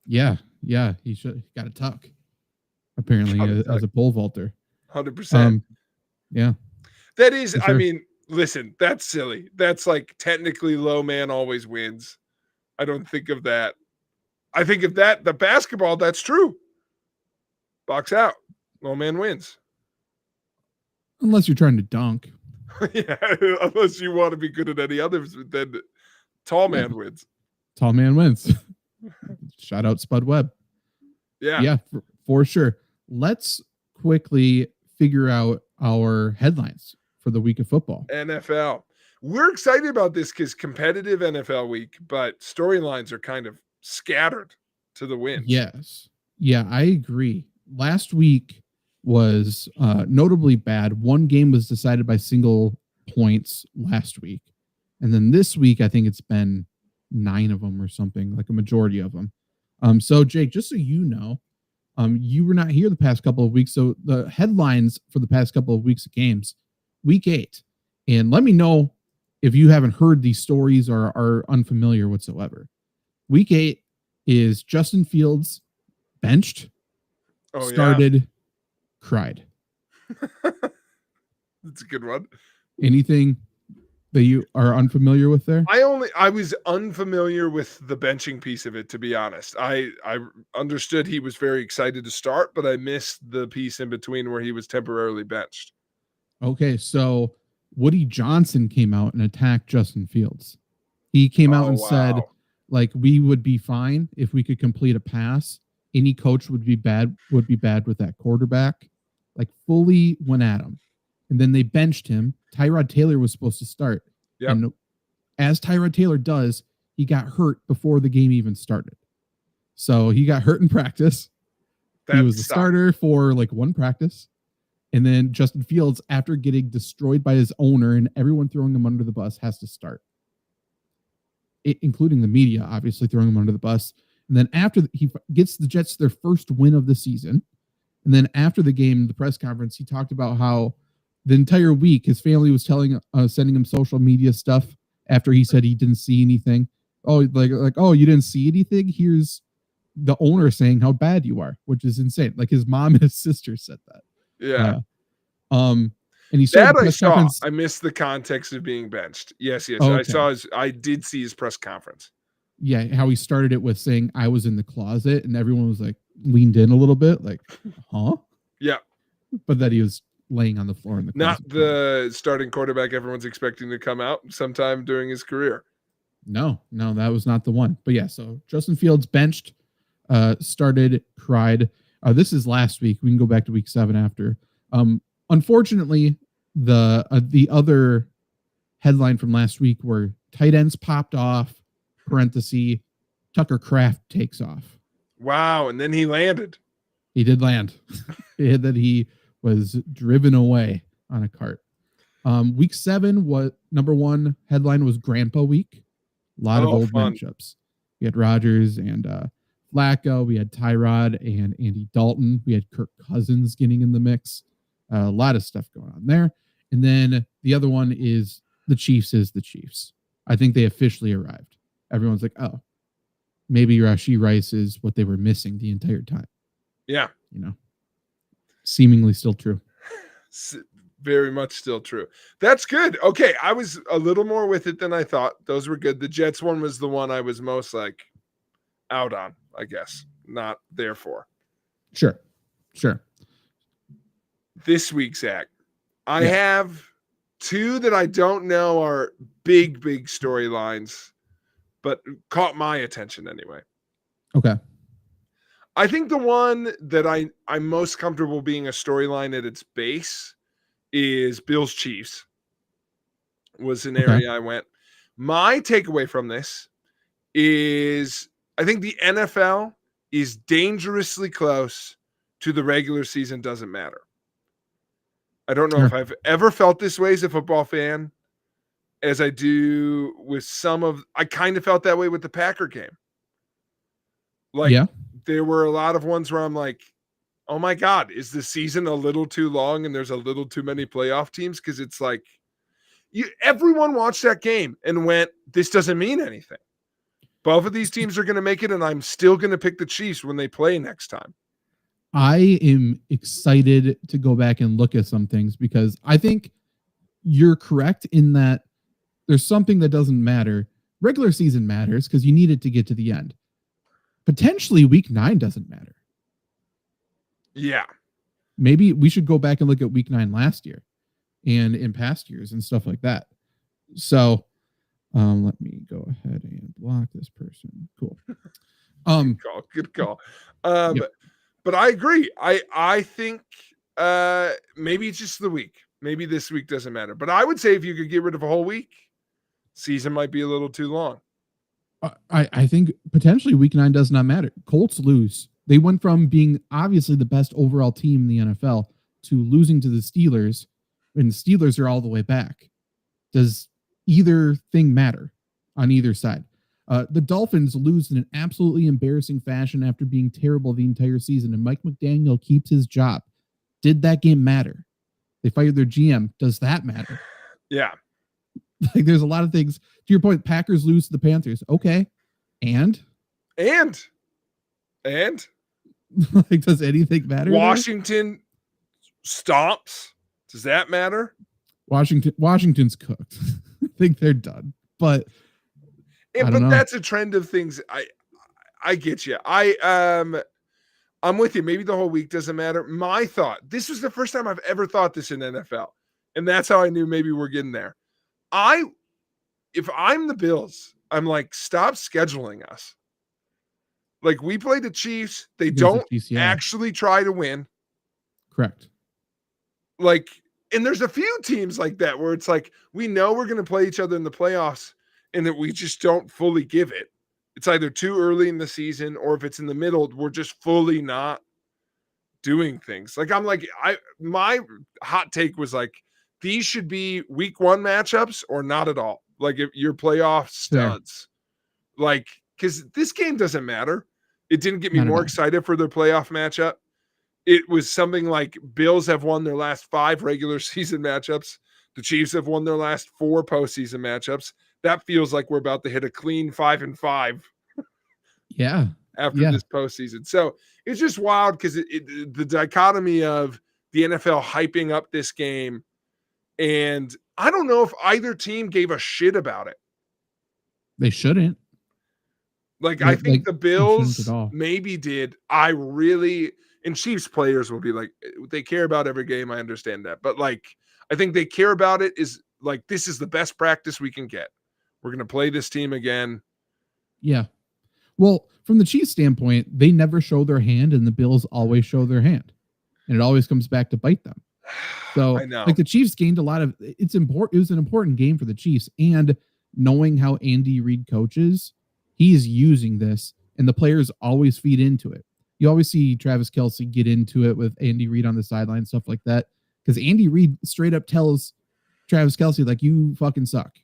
Yeah. He got a tuck. Apparently, as a pole vaulter. 100%. Yeah. That is. Sure. I mean, listen. That's silly. That's like technically low man always wins. I don't think of that. I think of that. The basketball. That's true. Box out. Low man wins. Unless you're trying to dunk. Yeah, unless you want to be good at any others, then tall man wins. Tall man wins. Shout out Spud Webb. Yeah, for sure. Let's quickly figure out our headlines for the week of football. NFL. We're excited about this because competitive NFL week, but storylines are kind of scattered to the wind. Yes. Yeah, I agree. Last week was notably bad. One game was decided by single points last week. And then this week, I think it's been 9 of them or something, like a majority of them. So Jake, just so you know, you were not here the past couple of weeks. So the headlines for the past couple of weeks of games, week 8. And let me know if you haven't heard these stories or are unfamiliar whatsoever. Week 8 is Justin Fields benched, started, cried. That's a good one. Anything that you are unfamiliar with there? I was unfamiliar with the benching piece of it, to be honest. I understood he was very excited to start, but I missed the piece in between where he was temporarily benched. Okay, so Woody Johnson came out and attacked Justin Fields. He came out and said, like, we would be fine if we could complete a pass. Any coach would be bad with that quarterback. Like, fully went at him. and then they benched him. Tyrod Taylor was supposed to start. Yep. And as Tyrod Taylor does, he got hurt before the game even started. So he got hurt in practice. He was the starter for like one practice. And then Justin Fields, after getting destroyed by his owner and everyone throwing him under the bus, has to start. Including the media, obviously throwing him under the bus. And then after he gets the Jets their first win of the season. And then after the game, the press conference, he talked about how the entire week his family was sending him social media stuff after he said he didn't see anything. Oh, oh, you didn't see anything? Here's the owner saying how bad you are, which is insane. Like his mom and his sister said that. Yeah. And he said that I saw. I missed the context of being benched. Yes. Oh, okay. I did see his press conference. Yeah, how he started it with saying I was in the closet, and everyone was like leaned in a little bit, like, huh? Yeah. But that he was laying on the floor in the closet. Not the starting quarterback everyone's expecting to come out sometime during his career. No, that was not the one. But yeah, so Justin Fields benched, started, cried. This is last week. We can go back to week 7 after. Unfortunately, the other headline from last week where tight ends popped off, parenthesis, Tucker Kraft takes off. Wow, and then he landed. He did land. That he was driven away on a cart. Week 7 was number 1 headline was Grandpa Week. A lot of old matchups. We had Rodgers and Flacco. We had Tyrod and Andy Dalton. We had Kirk Cousins getting in the mix. A lot of stuff going on there. And then the other one is the Chiefs is the Chiefs. I think they officially arrived. Everyone's like, oh, maybe Rashee Rice is what they were missing the entire time. Yeah. Seemingly still true. Very much still true. That's good. Okay. I was a little more with it than I thought. Those were good. The Jets one was the one I was most like out on, I guess. Not there for. Sure. This week, Zach, I have 2 that I don't know are big storylines, but caught my attention anyway. Okay. I think the one that I'm most comfortable being a storyline at its base is Bills Chiefs was an area I went. My takeaway from this is I think the NFL is dangerously close to the regular season doesn't matter. I don't know if I've ever felt this way as a football fan as I do with I kind of felt that way with the Packer game. There were a lot of ones where I'm like, oh my God, is the season a little too long and there's a little too many playoff teams? Because it's like everyone watched that game and went, this doesn't mean anything. Both of these teams are going to make it, and I'm still going to pick the Chiefs when they play next time. I am excited to go back and look at some things because I think you're correct in that there's something that doesn't matter. Regular season matters because you need it to get to the end. Potentially week 9 doesn't matter. Yeah. Maybe we should go back and look at week 9 last year and in past years and stuff like that. So let me go ahead and block this person. Cool. Good call. But I agree. I think maybe it's just the week. Maybe this week doesn't matter. But I would say if you could get rid of a whole week, season might be a little too long. I think potentially week 9 does not matter. Colts lose. They went from being obviously the best overall team in the NFL to losing to the Steelers, and the Steelers are all the way back. Does either thing matter on either side? The Dolphins lose in an absolutely embarrassing fashion after being terrible the entire season, and Mike McDaniel keeps his job. Did that game matter? They fired their GM. Does that matter? Yeah. Like, there's a lot of things. To your point, Packers lose to the Panthers. Okay. And? Like, does anything matter? Washington stops. Does that matter? Washington's cooked. I think they're done. But that's a trend of things. I get you. I'm with you. Maybe the whole week doesn't matter. My thought, this was the first time I've ever thought this in NFL. And that's how I knew maybe we're getting there. If I'm the Bills, I'm like, stop scheduling us. Like, we play the Chiefs. They don't actually try to win. Correct. Like, And there's a few teams like that where it's like, we know we're going to play each other in the playoffs and that we just don't fully give it. It's either too early in the season, or if it's in the middle, we're just fully not doing things. Like, I'm like, my hot take was like, these should be week 1 matchups or not at all. Like, if your playoff studs, like, because this game doesn't matter. It didn't get me more excited for their playoff matchup. It was something like Bills have won their last 5 regular season matchups. The Chiefs have won their last 4 postseason matchups. That feels like we're about to hit a clean 5-5. Yeah. After this postseason. So it's just wild because the dichotomy of the NFL hyping up this game. And I don't know if either team gave a shit about it. They shouldn't. Like, I think the Bills maybe did. And Chiefs players will be like, they care about every game. I understand that. But like, I think they care about it is like, this is the best practice we can get. We're going to play this team again. Yeah. Well, from the Chiefs standpoint, they never show their hand, and the Bills always show their hand, and it always comes back to bite them. So, I know. like, the Chiefs gained a lot of. It's important. It was an important game for the Chiefs, and knowing how Andy Reid coaches, he's using this, and the players always feed into it. You always see Travis Kelce get into it with Andy Reid on the sideline, stuff like that, because Andy Reid straight up tells Travis Kelce, like, you fucking suck.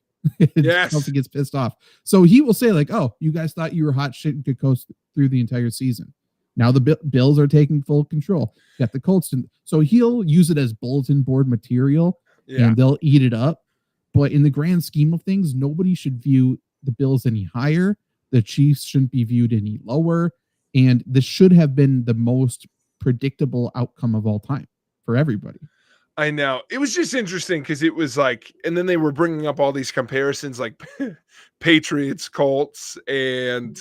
Yes. Kelce gets pissed off. So he will say, like, oh, you guys thought you were hot shit and could coast through the entire season. Now the Bills are taking full control. Got the Colts. So he'll use it as bulletin board material, and they'll eat it up. But in the grand scheme of things, nobody should view the Bills any higher. The Chiefs shouldn't be viewed any lower. And this should have been the most predictable outcome of all time for everybody. I know. It was just interesting because it was like, and then they were bringing up all these comparisons like Patriots, Colts, and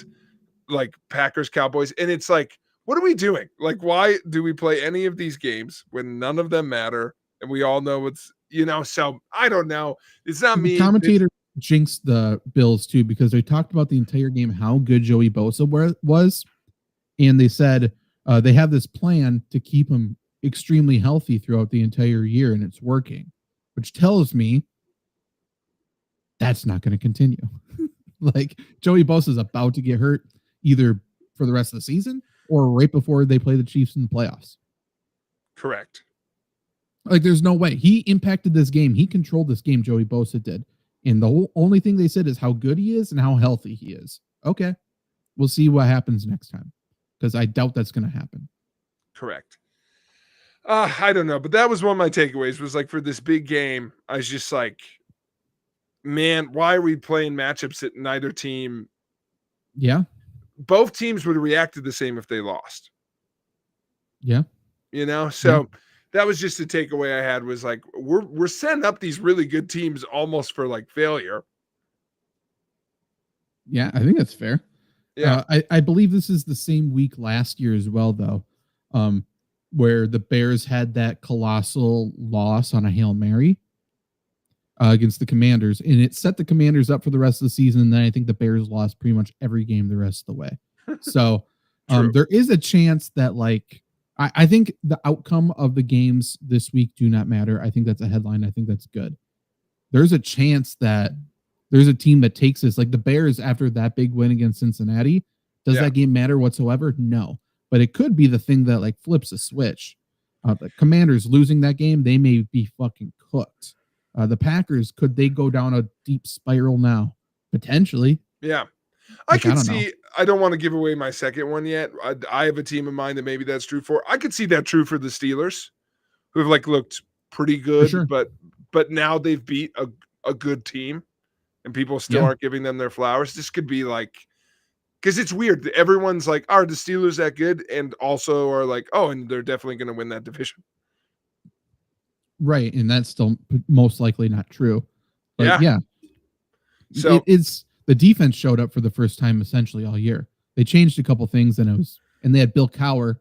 like Packers, Cowboys. And it's like, what are we doing? Like, why do we play any of these games when none of them matter? And we all know it's, so I don't know. It's not me. The commentator jinxed the Bills too, because they talked about the entire game, how good Joey Bosa was. And they said they have this plan to keep him extremely healthy throughout the entire year, and it's working, which tells me that's not going to continue. Like, Joey Bosa is about to get hurt either for the rest of the season or right before they play the Chiefs in the playoffs. Correct. Like, there's no way. He impacted this game. He controlled this game, Joey Bosa did. And the only thing they said is how good he is and how healthy he is. Okay. We'll see what happens next time, because I doubt that's going to happen. Correct. I don't know, but that was one of my takeaways, was like, for this big game, I was just like, man, why are we playing matchups that neither team? Yeah. Both teams would have reacted the same if they lost. Yeah. So that was just a takeaway I had, was like, we're setting up these really good teams almost for like failure. Yeah, I think that's fair. Yeah. I believe this is the same week last year as well, though, where the Bears had that colossal loss on a Hail Mary against the Commanders, and it set the Commanders up for the rest of the season. And then I think the Bears lost pretty much every game the rest of the way. So there is a chance that, like, I think the outcome of the games this week do not matter. I think that's a headline. I think that's good. There's a chance that there's a team that takes this, like the Bears after that big win against Cincinnati. Does that game matter whatsoever? No. But it could be the thing that, like, flips a switch. The Commanders losing that game, they may be fucking cooked. The Packers, could they go down a deep spiral now? Potentially. Yeah. I could see, I don't want to give away my second one yet. I have a team in mind that maybe that's true for. I could see that true for the Steelers, who have like looked pretty good, but now they've beat a good team and people still aren't giving them their flowers. This could be like, because it's weird. Everyone's like, are the Steelers that good? And also are like, oh, and they're definitely going to win that division. Right. And that's still most likely not true. But yeah. So it's the defense showed up for the first time essentially all year. They changed a couple things, and they had Bill Cowher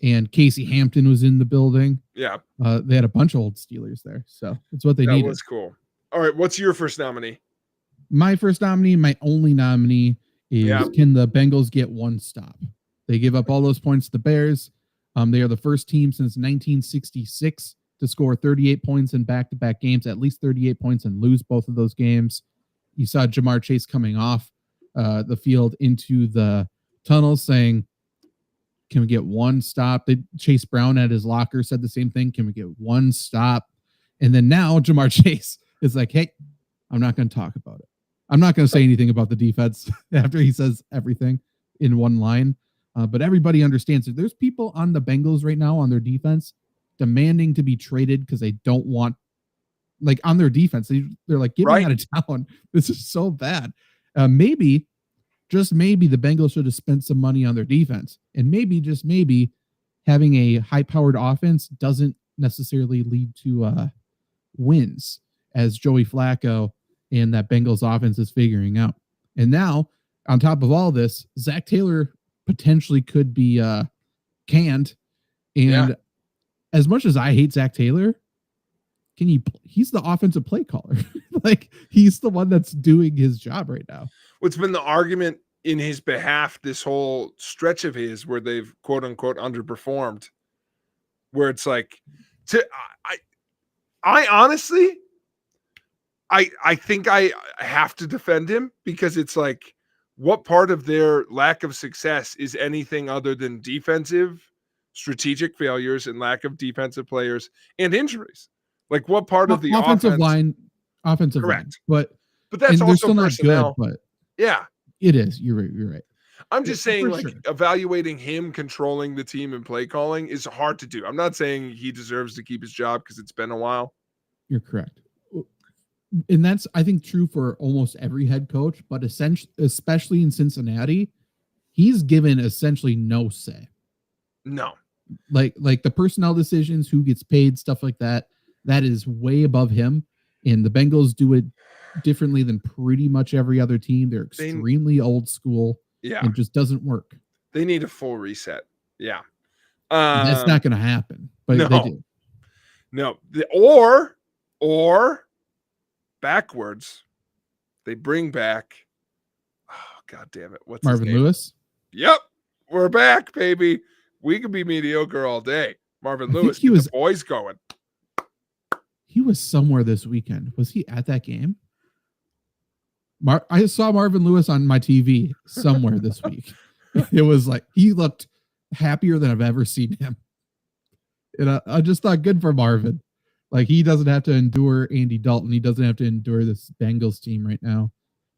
and Casey Hampton was in the building. Yeah. They had a bunch of old Steelers there. So it's what they needed. That was cool. All right. What's your first nominee? My first nominee, my only nominee is can the Bengals get one stop? They give up all those points to the Bears. They are the first team since 1966 to score 38 points in back-to-back games, at least 38 points, and lose both of those games. You saw Jamar Chase coming off the field into the tunnel saying, can we get one stop? Chase Brown at his locker said the same thing. Can we get one stop? And then now Jamar Chase is like, hey, I'm not going to talk about it. I'm not going to say anything about the defense after he says everything in one line. But everybody understands that there's people on the Bengals right now on their defense demanding to be traded because they don't want, like, on their defense. They're like, get me out of town. This is so bad. Maybe, just maybe, the Bengals should have spent some money on their defense. And maybe, just maybe, having a high-powered offense doesn't necessarily lead to wins, as Joey Flacco and that Bengals offense is figuring out. And now, on top of all this, Zach Taylor potentially could be canned. And as much as I hate Zach Taylor, he's the offensive play caller. Like, he's the one that's doing his job right now. What's been the argument in his behalf this whole stretch of his where they've quote unquote underperformed, where it's like, I honestly, I think I have to defend him, because it's like, what part of their lack of success is anything other than defensive strategic failures and lack of defensive players and injuries? Like, what part of the offensive line? Correct. But that's also still personnel. Not good, but yeah, it is. You're right. I'm just saying, like, evaluating him controlling the team and play calling is hard to do. I'm not saying he deserves to keep his job because it's been a while. You're correct. And that's, I think, true for almost every head coach, but especially in Cincinnati, he's given essentially no say. No. Like the personnel decisions, who gets paid, stuff like that, that is way above him. And the Bengals do it differently than pretty much every other team. They're extremely old school. Yeah. And just doesn't work. They need a full reset. Yeah. That's not going to happen, but they do. No. Or backwards, they bring back, oh, God damn it. What's Marvin his name? Lewis? Yep. We're back, baby. We can be mediocre all day. Marvin Lewis, get the boys going. He was somewhere this weekend. Was he at that game? I saw Marvin Lewis on my TV somewhere this week. It was like, he looked happier than I've ever seen him. And I just thought, good for Marvin. Like, he doesn't have to endure Andy Dalton. He doesn't have to endure this Bengals team right now.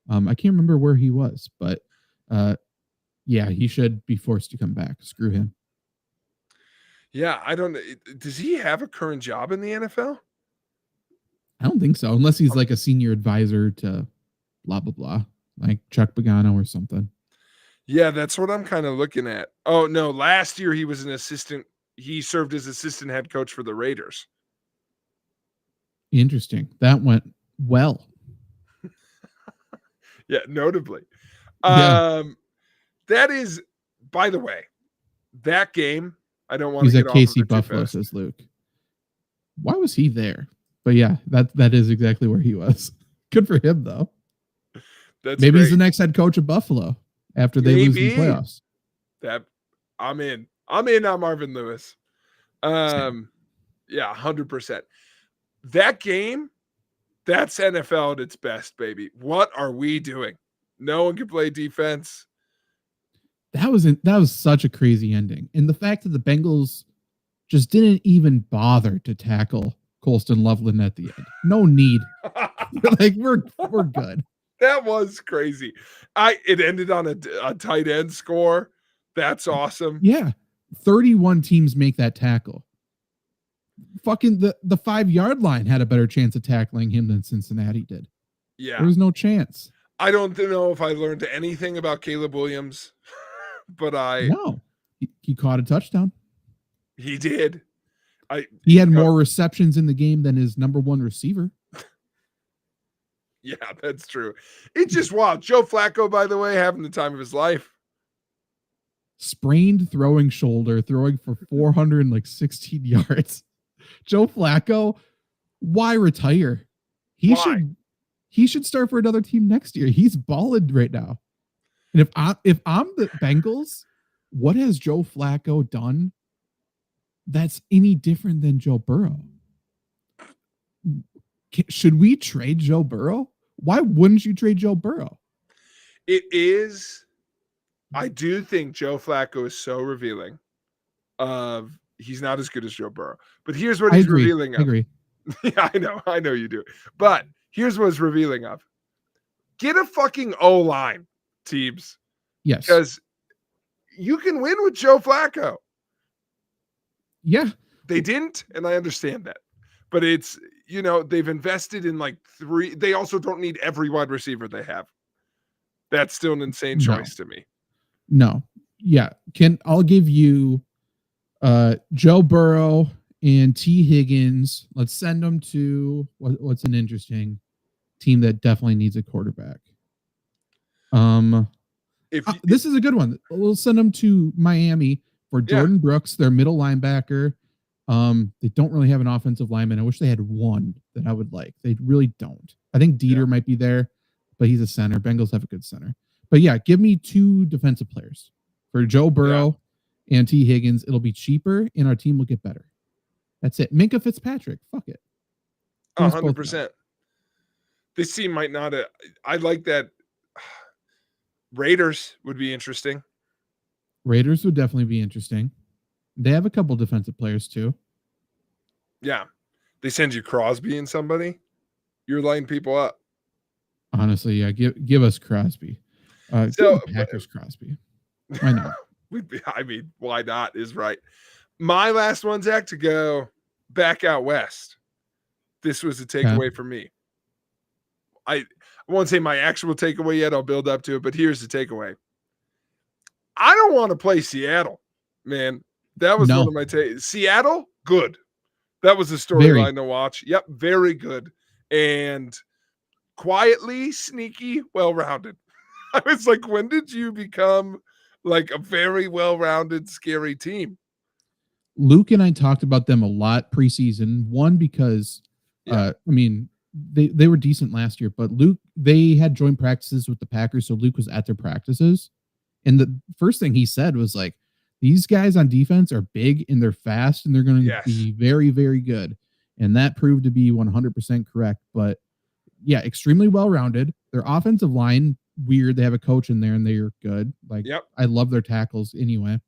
I can't remember where he was, but yeah, he should be forced to come back. Screw him. Yeah, I don't know. Does he have a current job in the NFL? I don't think so, unless he's like a senior advisor to blah, blah, blah, like Chuck Pagano or something. Yeah, that's what I'm kind of looking at. Oh, no, last year he was an assistant. He served as assistant head coach for the Raiders. Interesting. That went well. Yeah, notably. That is, by the way, that game, I don't want to get off of it too fast. He's at KC Buffalo, says Luke. Why was he there? But yeah, that is exactly where he was. Good for him, though. Maybe great. He's the next head coach of Buffalo after they lose the playoffs. I'm in on Marvin Lewis. Yeah, 100%. That game, that's NFL at its best, baby. What are we doing? No one can play defense. That was such a crazy ending. And the fact that the Bengals just didn't even bother to tackle Colston Loveland at the end. No need. Like, we're good. That was crazy. It ended on a tight end score. That's awesome. Yeah. 31 teams make that tackle. Fucking the 5-yard line had a better chance of tackling him than Cincinnati did. Yeah. There was no chance. I don't know if I learned anything about Caleb Williams, but No. He caught a touchdown. He did. He had more receptions in the game than his number one receiver. Yeah, that's true. It's just wild. Joe Flacco, by the way, having the time of his life. Sprained throwing shoulder, throwing for 416 yards. Joe Flacco, why retire? He should start for another team next year. He's balling right now. And if I'm the Bengals, what has Joe Flacco done that's any different than Joe Burrow? should we trade Joe Burrow? Why wouldn't you trade Joe Burrow? It is. I do think Joe Flacco is so revealing of he's not as good as Joe Burrow. But here's what he's revealing of. I agree. Yeah, I know you do. But here's what it's revealing of. Get a fucking O-line, teams. Yes. Because you can win with Joe Flacco. Yeah. They didn't, and I understand that. But it's, they've invested in like 3. They also don't need every wide receiver they have. That's still an insane choice to me. No. Yeah. I'll give you Joe Burrow and T. Higgins. Let's send them to what's an interesting team that definitely needs a quarterback. This is a good one. We'll send them to Miami for Jordan Brooks, their middle linebacker. They don't really have an offensive lineman. I wish they had one that I would like. They really don't. I think Dieter might be there, but he's a center. Bengals have a good center. But yeah, give me 2 defensive players for Joe Burrow and T. Higgins. It'll be cheaper, and our team will get better. That's it. Minka Fitzpatrick. Fuck it. 100%. This team might not. I like that. Raiders would be interesting. Raiders would definitely be interesting. They have a couple defensive players too. Yeah. They send you Crosby and somebody. You're lining people up. Honestly, yeah. Give us Crosby. So Packers Crosby. Why not? Why not is right. My last one, Zach, to go back out west. This was a takeaway for me. I won't say my actual takeaway yet. I'll build up to it, but here's the takeaway. I don't want to play Seattle, man. That was one of my Seattle, good. That was a storyline to watch. Yep, very good. And quietly, sneaky, well-rounded. I was like, when did you become like a very well-rounded, scary team? Luke and I talked about them a lot preseason. One, because, they were decent last year, but they had joint practices with the Packers, so Luke was at their practices. And the first thing he said was like, these guys on defense are big and they're fast and they're going to be very, very good. And that proved to be 100% correct. But yeah, extremely well-rounded. Their offensive line, weird. They have a coach in there and they're good. I love their tackles anyway,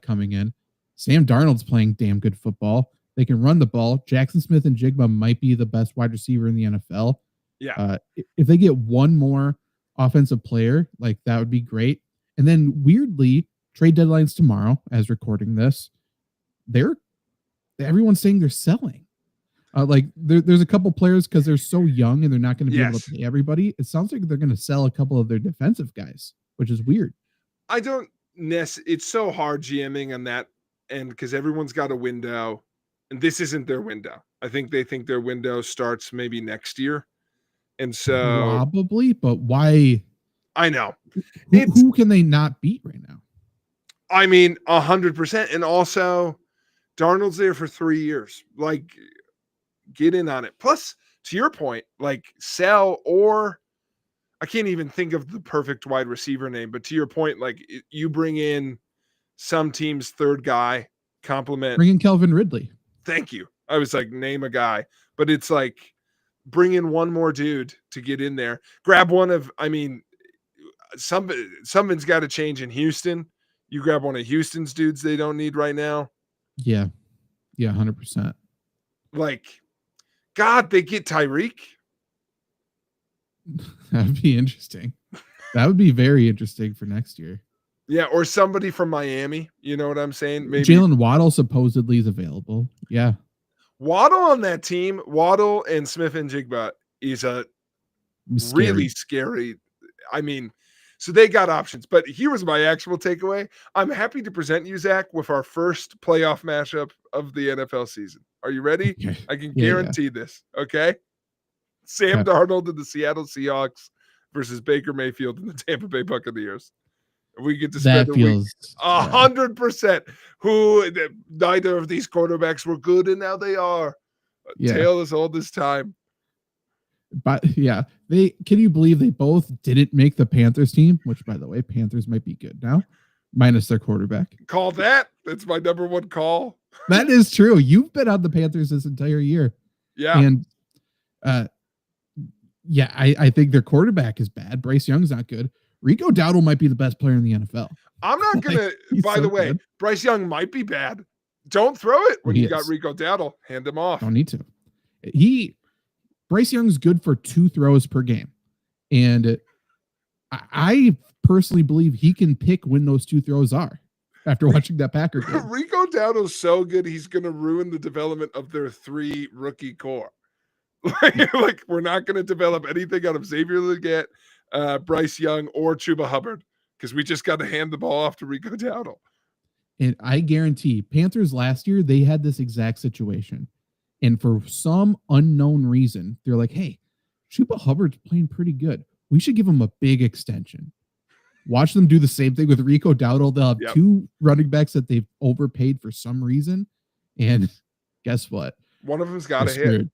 coming in. Sam Darnold's playing damn good football. They can run the ball. Jackson Smith and Jigba might be the best wide receiver in the NFL. Yeah. If they get one more offensive player, that would be great. And then weirdly, trade deadline's tomorrow as recording this. Everyone's saying they're selling. There's a couple players because they're so young and they're not going to be able to pay everybody. It sounds like they're going to sell a couple of their defensive guys, which is weird. It's so hard GMing on that end because everyone's got a window and this isn't their window. I think they think their window starts maybe next year. And so probably, but why? I know. Who can they not beat right now? 100%. And also Darnold's there for 3 years. Get in on it. Plus, to your point, sell, or I can't even think of the perfect wide receiver name, but to your point, you bring in some team's third guy, compliment. Bring in Calvin Ridley. Thank you. I was name a guy, but it's bring in one more dude to get in there. Grab one of, something's got to change in Houston. You grab one of Houston's dudes they don't need right now. Yeah. Yeah, 100%. God, they get Tyreek. That'd be interesting. That would be very interesting for next year. Yeah, or somebody from Miami. You know what I'm saying? Maybe Jalen Waddle supposedly is available. Yeah. Waddle on that team, Waddle and Smith and Jigba is a really scary. So they got options. But here was my actual takeaway. I'm happy to present you, Zach, with our first playoff matchup of the NFL season. Are you ready? Okay. I can guarantee this. Okay. Sam Darnold and the Seattle Seahawks versus Baker Mayfield and the Tampa Bay Buccaneers. We get to spend 100%. Who neither of these quarterbacks were good, and now they are. Tale as old as time. But yeah, can you believe they both didn't make the Panthers team? Which, by the way, Panthers might be good now, minus their quarterback. Call that. That's my number one call. That is true. You've been on the Panthers this entire year. Yeah. And Yeah, I think their quarterback is bad. Bryce Young's not good. Rico Dowdle might be the best player in the NFL. I'm not going to, by the way, good. Bryce Young might be bad. Don't throw it when you got Rico Dowdle. Hand him off. Don't need to. Bryce Young's good for 2 throws per game. And I personally believe he can pick when those 2 throws are after watching that Packer game. Rico Dowdle's so good, he's going to ruin the development of their 3 rookie core. Like we're not going to develop anything out of Xavier Legette, Bryce Young, or Chuba Hubbard because we just got to hand the ball off to Rico Dowdle. And I guarantee Panthers last year, they had this exact situation. And for some unknown reason, they're like, hey, Chuba Hubbard's playing pretty good. We should give him a big extension. Watch them do the same thing with Rico Dowdle. They'll have 2 running backs that they've overpaid for some reason. And guess what? One of them's got to hit.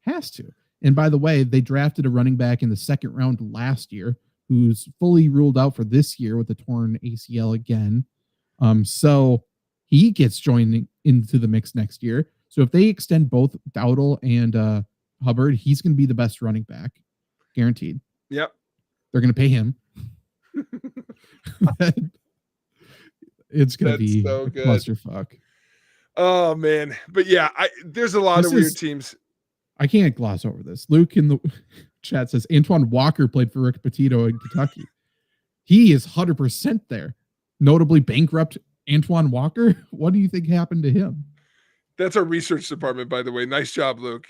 Has to. And by the way, they drafted a running back in the 2nd round last year who's fully ruled out for this year with a torn ACL again. So he gets joined into the mix next year. So if they extend both Dowdle and Hubbard, he's going to be the best running back. Guaranteed. Yep. They're going to pay him. It's going to be so good. Clusterfuck. Oh, man. But yeah, there's a lot of weird teams. I can't gloss over this. Luke in the chat says Antoine Walker played for Rick Pitino in Kentucky. He is 100% there. Notably bankrupt Antoine Walker. What do you think happened to him? That's our research department, by the way. Nice job, Luke.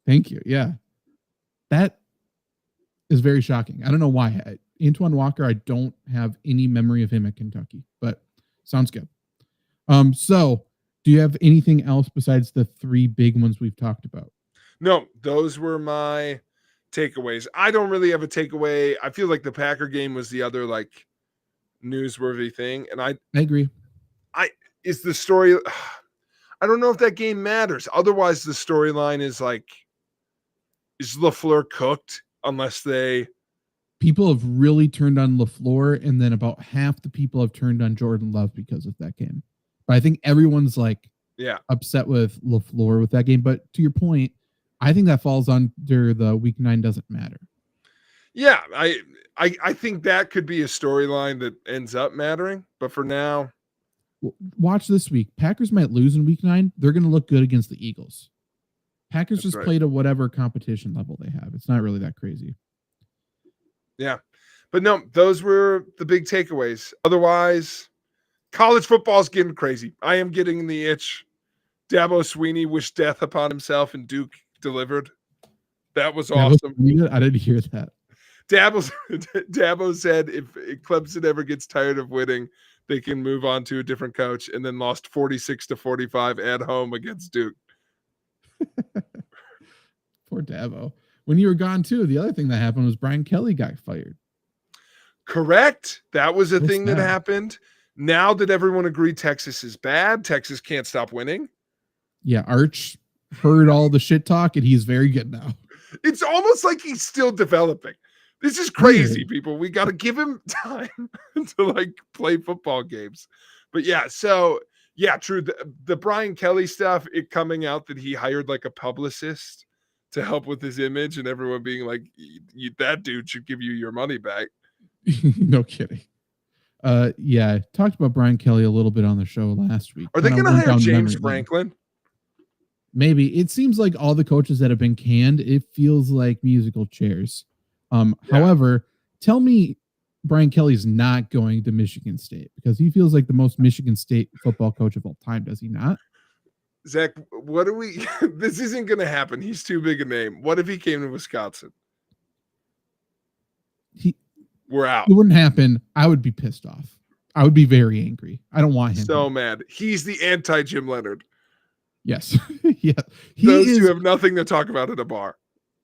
Thank you. Yeah. That is very shocking. I don't know why. Antoine Walker, I don't have any memory of him at Kentucky, but sounds good. So do you have anything else besides the 3 big ones we've talked about? No, those were my takeaways. I don't really have a takeaway. I feel like the Packer game was the other like newsworthy thing. And I agree. Is the story. I don't know if that game matters. Otherwise, the storyline is like, is LaFleur cooked unless people have really turned on LaFleur, and then about half the people have turned on Jordan Love because of that game. But I think everyone's like upset with LaFleur with that game. But to your point, I think that falls under the week 9 doesn't matter. Yeah, I think that could be a storyline that ends up mattering. But for now, watch this week. Packers might lose in week 9. They're going to look good against the Eagles. Packers just played at whatever competition level they have. It's not really that crazy. Yeah. But no, those were the big takeaways. Otherwise, college football is getting crazy. I am getting the itch. Dabo Swinney wished death upon himself and Duke delivered. That was awesome. I didn't hear that. Dabo said if Clemson ever gets tired of winning, they can move on to a different coach, and then lost 46-45 at home against Duke. Poor Dabo. When you were gone too, the other thing that happened was Brian Kelly got fired. Correct. That was a thing that happened. Now that everyone agreed Texas is bad, Texas can't stop winning. Yeah, Arch heard all the shit talk, and he's very good now. It's almost like he's still developing. This is crazy, people. We got to give him time to like play football games. But yeah, so yeah, true. The Brian Kelly stuff, it coming out that he hired like a publicist to help with his image, and everyone being like, that dude should give you your money back. No kidding. Yeah, I talked about Brian Kelly a little bit on the show last week. Are they going to hire James Franklin? Maybe. It seems like all the coaches that have been canned, it feels like musical chairs. However, tell me Brian Kelly's not going to Michigan State, because he feels like the most Michigan State football coach of all time, does he not? Zach, what do we this isn't going to happen. He's too big a name. What if he came to Wisconsin? We're out. It wouldn't happen. I would be pissed off. I would be very angry. I don't want him. So mad. He's the anti-Jim Leonard. Yes. Yeah. Those two have nothing to talk about at a bar.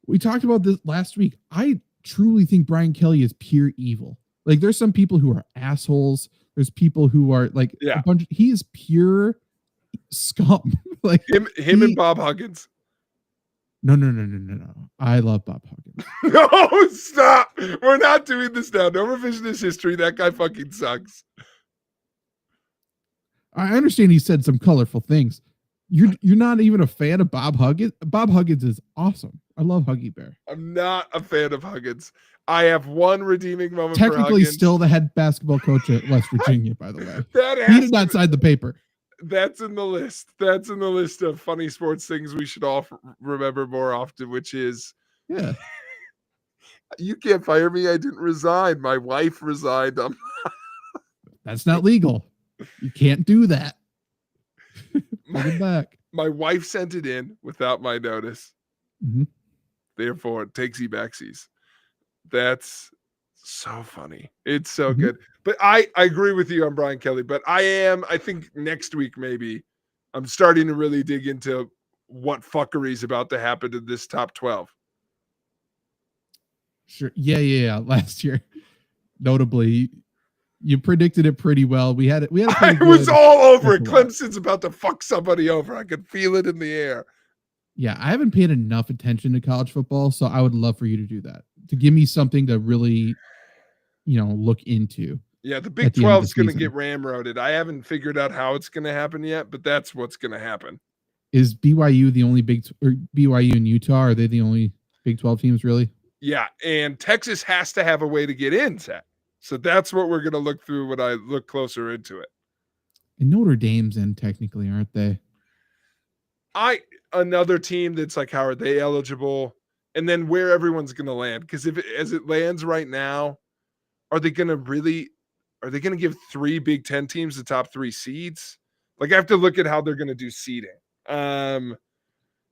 We talked about this last week. I truly think Brian Kelly is pure evil. Like, there's some people who are assholes. There's people who are like, he is pure scum. Like him and Bob Huggins. No. I love Bob Huggins. No, stop. We're not doing this now. No revisionist history. That guy fucking sucks. I understand he said some colorful things. You're not even a fan of Bob Huggins. Bob Huggins is awesome. I love Huggy Bear. I'm not a fan of Huggins. I have one redeeming moment. Technically, for still the head basketball coach at West Virginia, by the way. He did not sign the paper. That's in the list. That's in the list of funny sports things we should all remember more often, which is, you can't fire me. I didn't resign. My wife resigned. That's not legal. You can't do that. Bring it back. My wife sent it in without my notice. Mm-hmm. Therefore, it takes backsies. That's so funny. It's so good. But I agree with you on Brian Kelly. But I think next week maybe, I'm starting to really dig into what fuckery is about to happen to this top 12. Sure. Yeah. Last year, notably, you predicted it pretty well. We had it. I was all over it. Clemson's about to fuck somebody over. I could feel it in the air. Yeah, I haven't paid enough attention to college football, so I would love for you to do that, to give me something to really, look into. Yeah, the Big 12 is going to get ramroded. I haven't figured out how it's going to happen yet, but that's what's going to happen. Is BYU the only BYU and Utah? Are they the only Big 12 teams, really? Yeah, and Texas has to have a way to get in, Zach. So that's what we're going to look through when I look closer into it. And Notre Dame's in technically, aren't they? Another team that's like, how are they eligible? And then where everyone's going to land. Because as it lands right now, are they going to give 3 Big Ten teams the top 3 seeds? Like, I have to look at how they're going to do seeding. And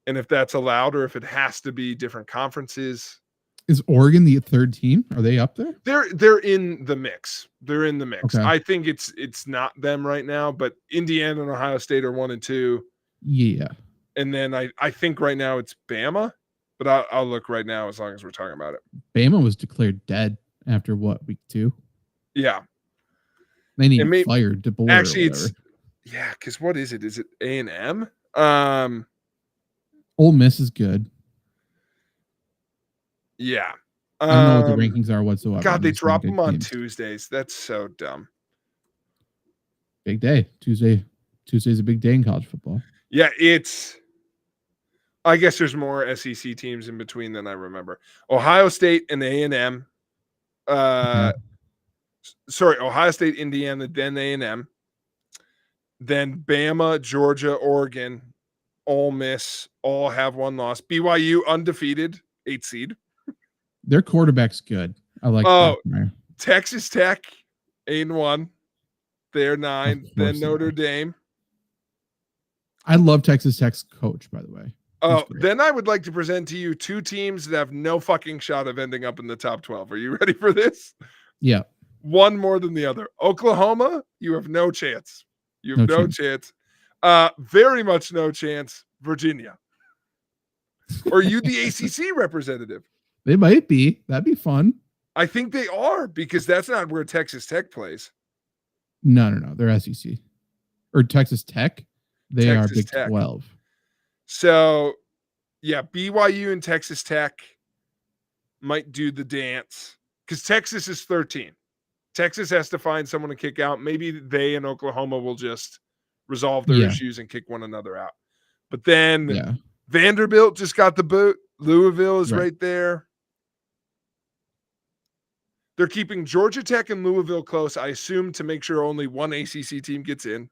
if that's allowed or if it has to be different conferences. Is Oregon the 3rd team? Are they up there? They're in the mix. They're in the mix. Okay. I think it's not them right now, but Indiana and Ohio State are 1 and 2. Yeah. And then I think right now it's Bama, but I'll look right now as long as we're talking about it. Bama was declared dead after what, week 2? Yeah. They need fired DeBoer. Actually, because what is it? Is it A&M? Ole Miss is good. Yeah. I don't know what the rankings are whatsoever. God, they drop them on Tuesdays. That's so dumb. Big day. Tuesday's a big day in college football. Yeah, I guess there's more SEC teams in between than I remember. Ohio State and A&M. Sorry, Ohio State, Indiana, then A&M. Then Bama, Georgia, Oregon, Ole Miss, all have 1 loss. BYU undefeated, 8 seed. Their quarterback's good. I like that. Texas Tech, 8-1. They're 9. Then Notre Dame. I love Texas Tech's coach, by the way. Then I would like to present to you 2 teams that have no fucking shot of ending up in the top 12. Are you ready for this? Yeah. One more than the other. Oklahoma, you have no chance. You have no chance. Very much no chance. Virginia. Or you the ACC representative? They might be. That'd be fun. I think they are, because that's not where Texas Tech plays. No. They're SEC. Or Texas Tech. They are Big 12. So, yeah, BYU and Texas Tech might do the dance because Texas is 13. Texas has to find someone to kick out. Maybe they and Oklahoma will just resolve their issues and kick one another out. But then Vanderbilt just got the boot. Louisville is right there. They're keeping Georgia Tech and Louisville close, I assume, to make sure only one ACC team gets in.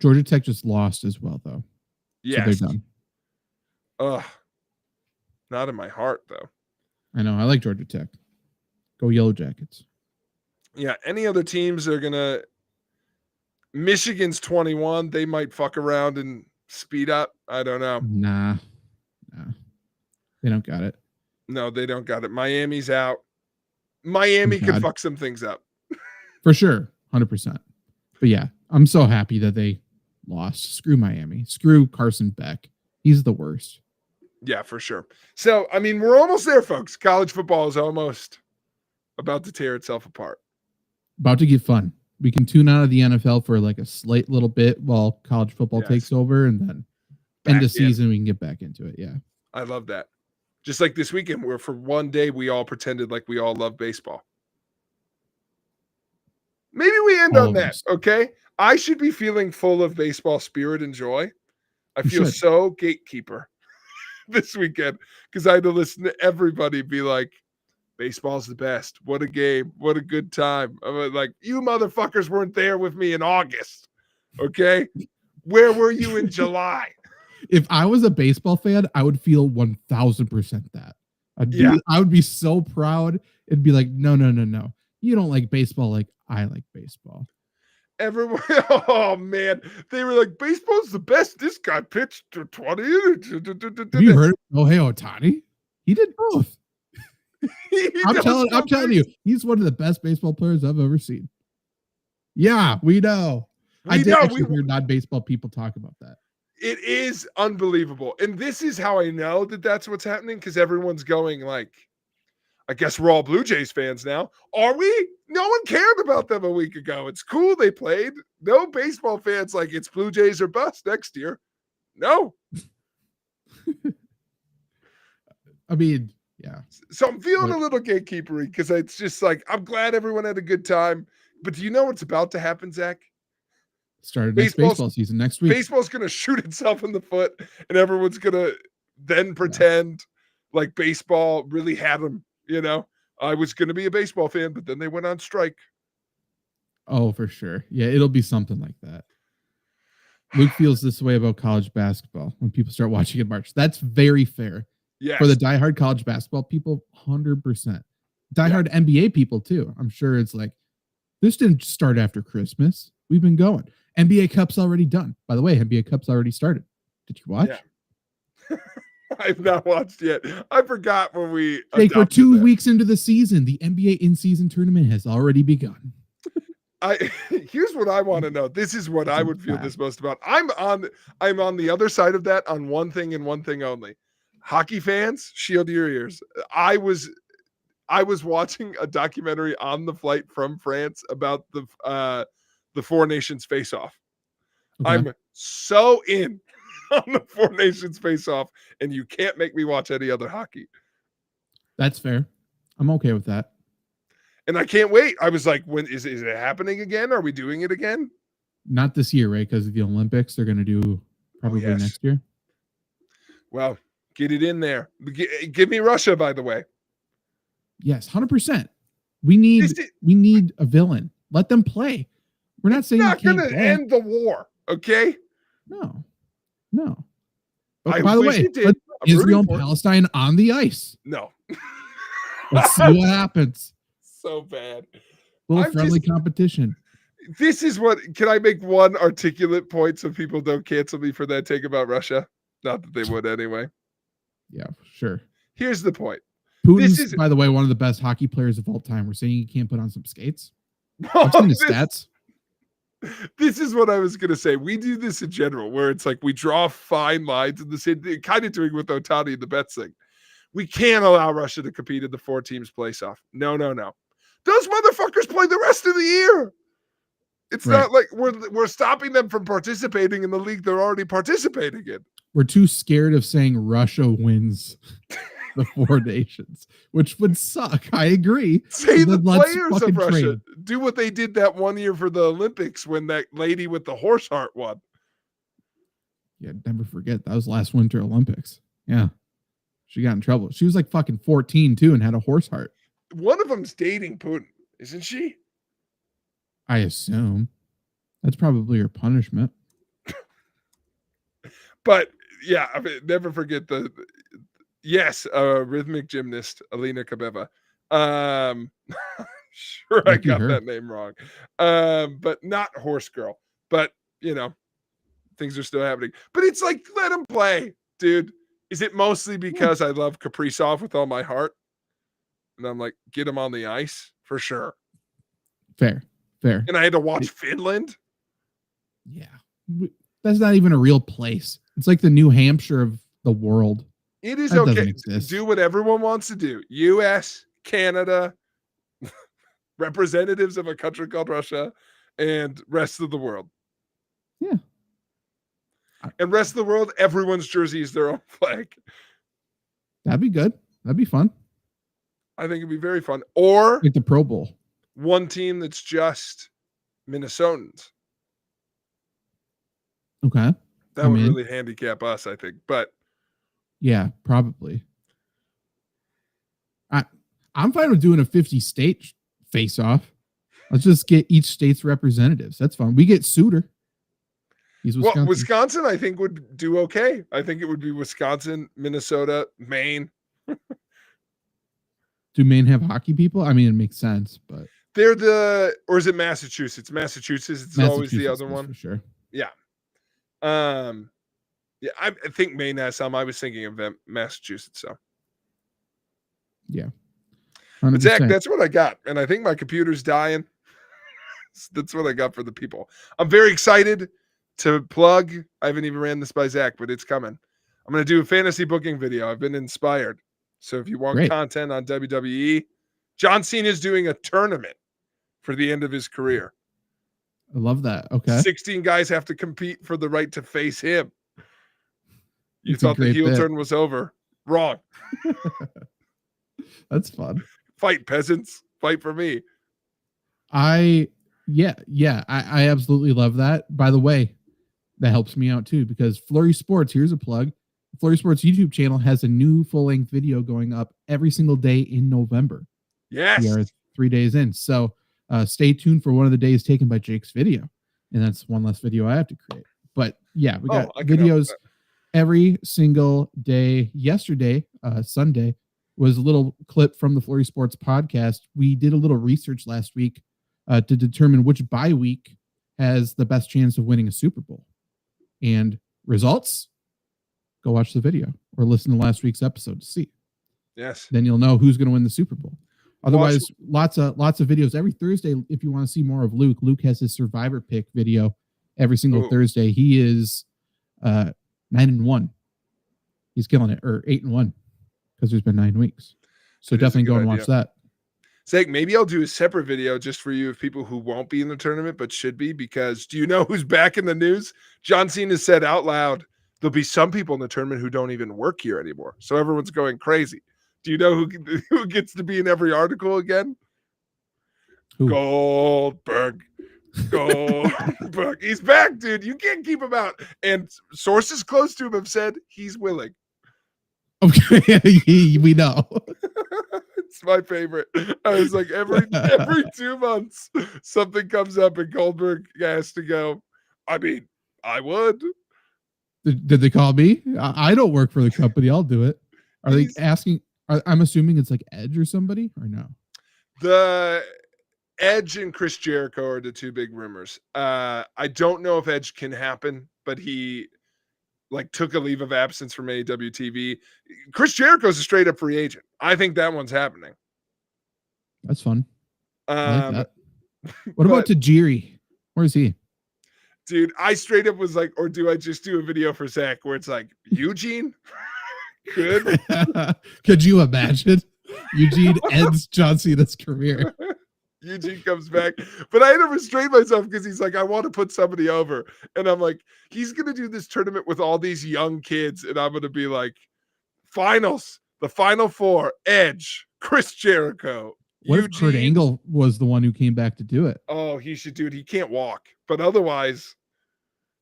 Georgia Tech just lost as well, though. Yes. So they're done. Ugh. Not in my heart, though. I know. I like Georgia Tech. Go Yellow Jackets. Yeah. Any other teams are going to... Michigan's 21. They might fuck around and speed up. I don't know. Nah. They don't got it. No, they don't got it. Miami's out. Miami could fuck some things up. For sure. 100%. But yeah, I'm so happy that they lost. Screw Miami. Screw Carson Beck. He's the worst. Yeah, for sure. So, I mean, we're almost there, folks. College football is almost about to tear itself apart. About to get fun. We can tune out of the NFL for like a slight little bit while college football takes over, and then end of season, we can get back into it. Yeah. I love that. Just like this weekend, where for one day we all pretended like we all love baseball. Maybe we end on that, okay? I should be feeling full of baseball spirit and joy. I feel so gatekeeper. this weekend because I had to listen to everybody be like, baseball's the best. What a game. What a good time. I'm like, you motherfuckers weren't there with me in August. Okay. Where were you in July? If I was a baseball fan, I would feel 1000% that. I would be so proud. It'd be like, no. You don't like baseball like I like baseball. Everyone, oh man, they were like, baseball's the best. This guy pitched to 20. Have you heard of Shohei Ohtani? He did both. I'm telling you, he's one of the best baseball players I've ever seen. Yeah, we know. I did actually hear non-baseball people talk about that. It is unbelievable. And this is how I know that that's what's happening, because everyone's going like, I guess we're all Blue Jays fans now. Are we? No one cared about them a week ago. It's cool they played. No baseball fans like it's Blue Jays or bust next year. No. I mean, yeah. So I'm feeling a little gatekeepery because it's just like, I'm glad everyone had a good time. But do you know what's about to happen, Zach? Started next baseball season next week. Baseball's going to shoot itself in the foot, and everyone's going to then pretend like baseball really had them. You know, I was going to be a baseball fan, but then they went on strike. Oh, for sure. Yeah, it'll be something like that. Luke feels this way about college basketball when people start watching in March. That's very fair. Yes. For the diehard college basketball people, 100%. Diehard NBA people, too. I'm sure it's like, this didn't start after Christmas. We've been going. NBA Cup's already done. By the way, NBA Cup's already started. Did you watch? Yeah. I've not watched yet. I forgot when we. Jake, we're 2 weeks into the season. The NBA in-season tournament has already begun. Here's what I want to know. This is what I would feel this most about. I'm on the other side of that on one thing and one thing only. Hockey fans, shield your ears. I was watching a documentary on the flight from France about the Four Nations face-off. Okay. I'm so in on the Four Nations face-off, and you can't make me watch any other hockey. That's fair. I'm okay with that. And I can't wait. I was like, when is it happening again? Are we doing it again? Not this year, right? Because of the Olympics, they're going to do probably next year. Well, get it in there. Give me Russia, by the way. Yes, 100%. We need a villain. Let them play. We're not saying it's not going to end the war, okay? No. But by the way, put Israel and Palestine on the ice. No. Let's see what happens. So bad. A little friendly competition. This is what, can I make one articulate point so people don't cancel me for that take about Russia? Not that they would anyway. Yeah, sure. Here's the point. Putin's, by the way, one of the best hockey players of all time. We're saying he can't put on some skates. I've seen his stats. This is what I was going to say. We do this in general, where it's like we draw fine lines in the same thing, kind of doing with Ohtani and the bets thing. We can't allow Russia to compete in the 4 teams place-off. No. Those motherfuckers play the rest of the year. It's not like we're stopping them from participating in the league they're already participating in. We're too scared of saying Russia wins the 4 nations, which would suck. I agree. Say the players of Russia do what they did that one year for the Olympics when that lady with the horse heart won. Yeah, never forget. That was last Winter Olympics. Yeah. She got in trouble. She was like fucking 14 too and had a horse heart. One of them's dating Putin, isn't she? I assume. That's probably her punishment. But yeah, I mean, never forget rhythmic gymnast, Alina Kabeva. Sure, I got that name wrong. But not horse girl. But, you know, things are still happening. But it's like, let him play, dude. Is it mostly because I love Kaprizov with all my heart? And I'm like, get him on the ice for sure. Fair. And I had to watch Finland. Yeah. That's not even a real place. It's like the New Hampshire of the world. It is okay. Do what everyone wants to do. US, Canada, representatives of a country called Russia, and rest of the world. Yeah. And rest of the world, everyone's jersey is their own flag. That'd be good. That'd be fun. I think it'd be very fun. Or like the Pro Bowl. One team that's just Minnesotans. Okay. That would really handicap us, I think. But Yeah, probably. I'm fine with doing a 50-state face-off. Let's just get each state's representatives. That's fine. We get Suter. He's Wisconsin. Well, Wisconsin, I think, would do okay. I think it would be Wisconsin, Minnesota, Maine. Do Maine have hockey people? I mean, it makes sense, but they're or is it Massachusetts? Massachusetts always the other one for sure. Yeah. I think Maine has some. I was thinking of them, Massachusetts. So yeah. But Zach, that's what I got, and I think my computer's dying. That's what I got for the people. I'm very excited to plug. I haven't even ran this by Zach, but it's coming. I'm going to do a fantasy booking video. I've been inspired. So if you want content on WWE, John Cena is doing a tournament for the end of his career. I love that. Okay. 16 guys have to compete for the right to face him. You thought the heel turn was over. Wrong. That's fun. Fight, peasants. Fight for me. I absolutely love that. By the way, that helps me out too, because Flurry Sports, here's a plug. Flurry Sports YouTube channel has a new full-length video going up every single day in November. Yes. We are 3 days in. So stay tuned for one of the days taken by Jake's video. And that's one less video I have to create. But yeah, we got videos every single day. Yesterday, Sunday, was a little clip from the Flurry Sports podcast. We did a little research last week to determine which bye week has the best chance of winning a Super Bowl. And results, go watch the video or listen to last week's episode to see. Yes. Then you'll know who's going to win the Super Bowl. Otherwise, lots of videos every Thursday. If you want to see more of Luke has his Survivor pick video every single Thursday. He is 9-1. He's killing it, or 8-1, because there's been 9 weeks. So definitely go and watch that. Zach, maybe I'll do a separate video just for you of people who won't be in the tournament but should be, because do you know who's back in the news? John Cena said out loud, there'll be some people in the tournament who don't even work here anymore. So everyone's going crazy. Do you know who gets to be in every article again? Who? Goldberg. He's back, dude. You can't keep him out. And sources close to him have said he's willing. Okay, we know. It's my favorite. I was like, every 2 months, something comes up and Goldberg has to go. I mean, I would. Did they call me? I don't work for the company. I'll do it. Are they asking? I'm assuming it's like Edge or somebody, or no? The Edge and Chris Jericho are the 2 big rumors. I don't know if Edge can happen, but he took a leave of absence from WTF. Chris Jericho's a straight up free agent. I think that one's happening. That's fun. I like that. What about Tajiri? Where's he? Dude, I straight up was like, or do I just do a video for Zach where it's like, Eugene? Good. Could you imagine? Eugene ends John Cena's career. Eugene comes back, but I had to restrain myself because he's like, I want to put somebody over. And I'm like, he's going to do this tournament with all these young kids. And I'm going to be like, finals, the final 4, Edge, Chris Jericho. What if Kurt Angle was the one who came back to do it? Oh, he should do it. He can't walk, but otherwise,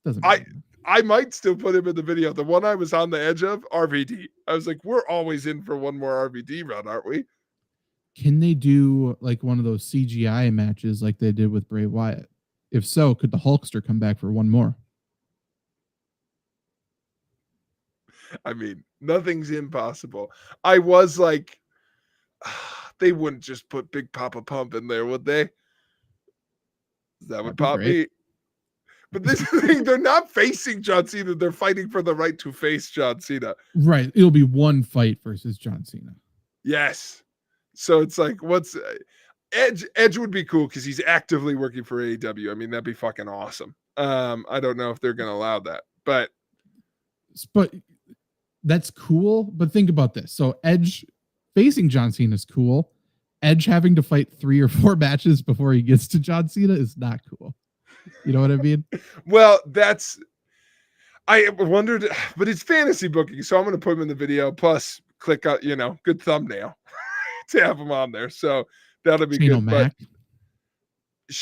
doesn't matter. I might still put him in the video. The one I was on the edge of, RVD. I was like, we're always in for one more RVD run, aren't we? Can they do like one of those CGI matches like they did with Bray Wyatt? If so, could the Hulkster come back for one more? I mean, nothing's impossible. I was like, they wouldn't just put Big Papa Pump in there, would they? That would pop me. But this is the thing, they're not facing John Cena. They're fighting for the right to face John Cena. Right. It'll be one fight versus John Cena. Yes. So it's like, what's Edge would be cool because he's actively working for AEW. I mean, that'd be fucking awesome. I don't know if they're going to allow that, but that's cool. But think about this. So Edge facing John Cena is cool. Edge having to fight 3 or 4 matches before he gets to John Cena is not cool. You know what I mean? Well, I wondered, but it's fantasy booking, so I'm going to put him in the video. Plus, click out, good thumbnail to have him on there. So that'll be Shane good. O'Mac. But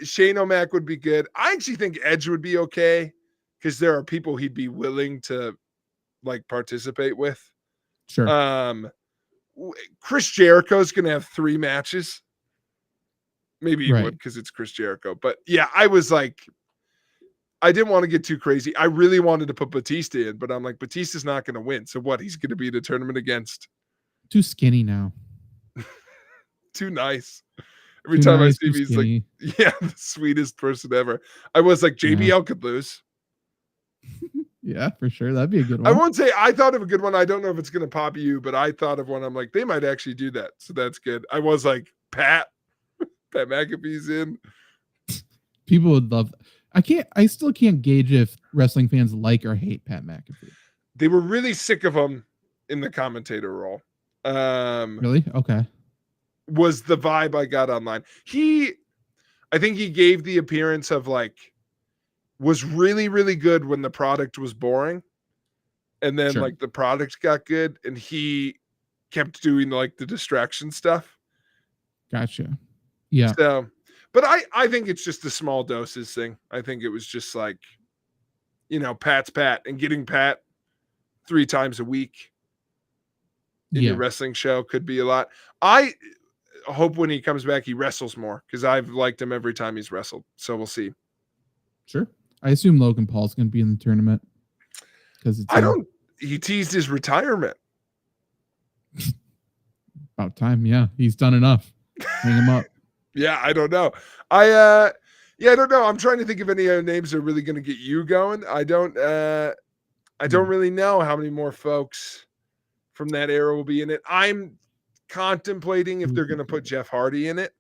Shane O'Mac would be good. I actually think Edge would be okay because there are people he'd be willing to like participate with. Sure. Chris Jericho's going to have 3 matches. Maybe he would because it's Chris Jericho. But yeah, I was like, I didn't want to get too crazy. I really wanted to put Batista in, but I'm like, Batista's not going to win. So what? He's going to be in a tournament against? Too skinny now. Too nice. Every time I see him, he's like, yeah, the sweetest person ever. I was like, JBL could lose. Yeah, for sure. That'd be a good one. I won't say I thought of a good one. I don't know if it's going to pop you, but I thought of one. I'm like, they might actually do that. So that's good. I was like, Pat McAfee's in. People would love. I still can't gauge if wrestling fans like or hate Pat McAfee. They were really sick of him in the commentator role. Really? Okay. Was the vibe I got online. I think he gave the appearance of like, was really, really good when the product was boring. And then like the product got good and he kept doing like the distraction stuff. Gotcha. Yeah. So, but I think it's just the small doses thing. I think it was just like, Pat's Pat, and getting Pat 3 times a week in your wrestling show could be a lot. I hope when he comes back, he wrestles more because I've liked him every time he's wrestled. So we'll see. Sure. I assume Logan Paul's going to be in the tournament because he teased his retirement. About time. Yeah. He's done enough. Hang him up. Yeah. I don't know. I don't know. I'm trying to think of any other names that are really going to get you going. I don't really know how many more folks from that era will be in it. I'm contemplating if they're going to put Jeff Hardy in it.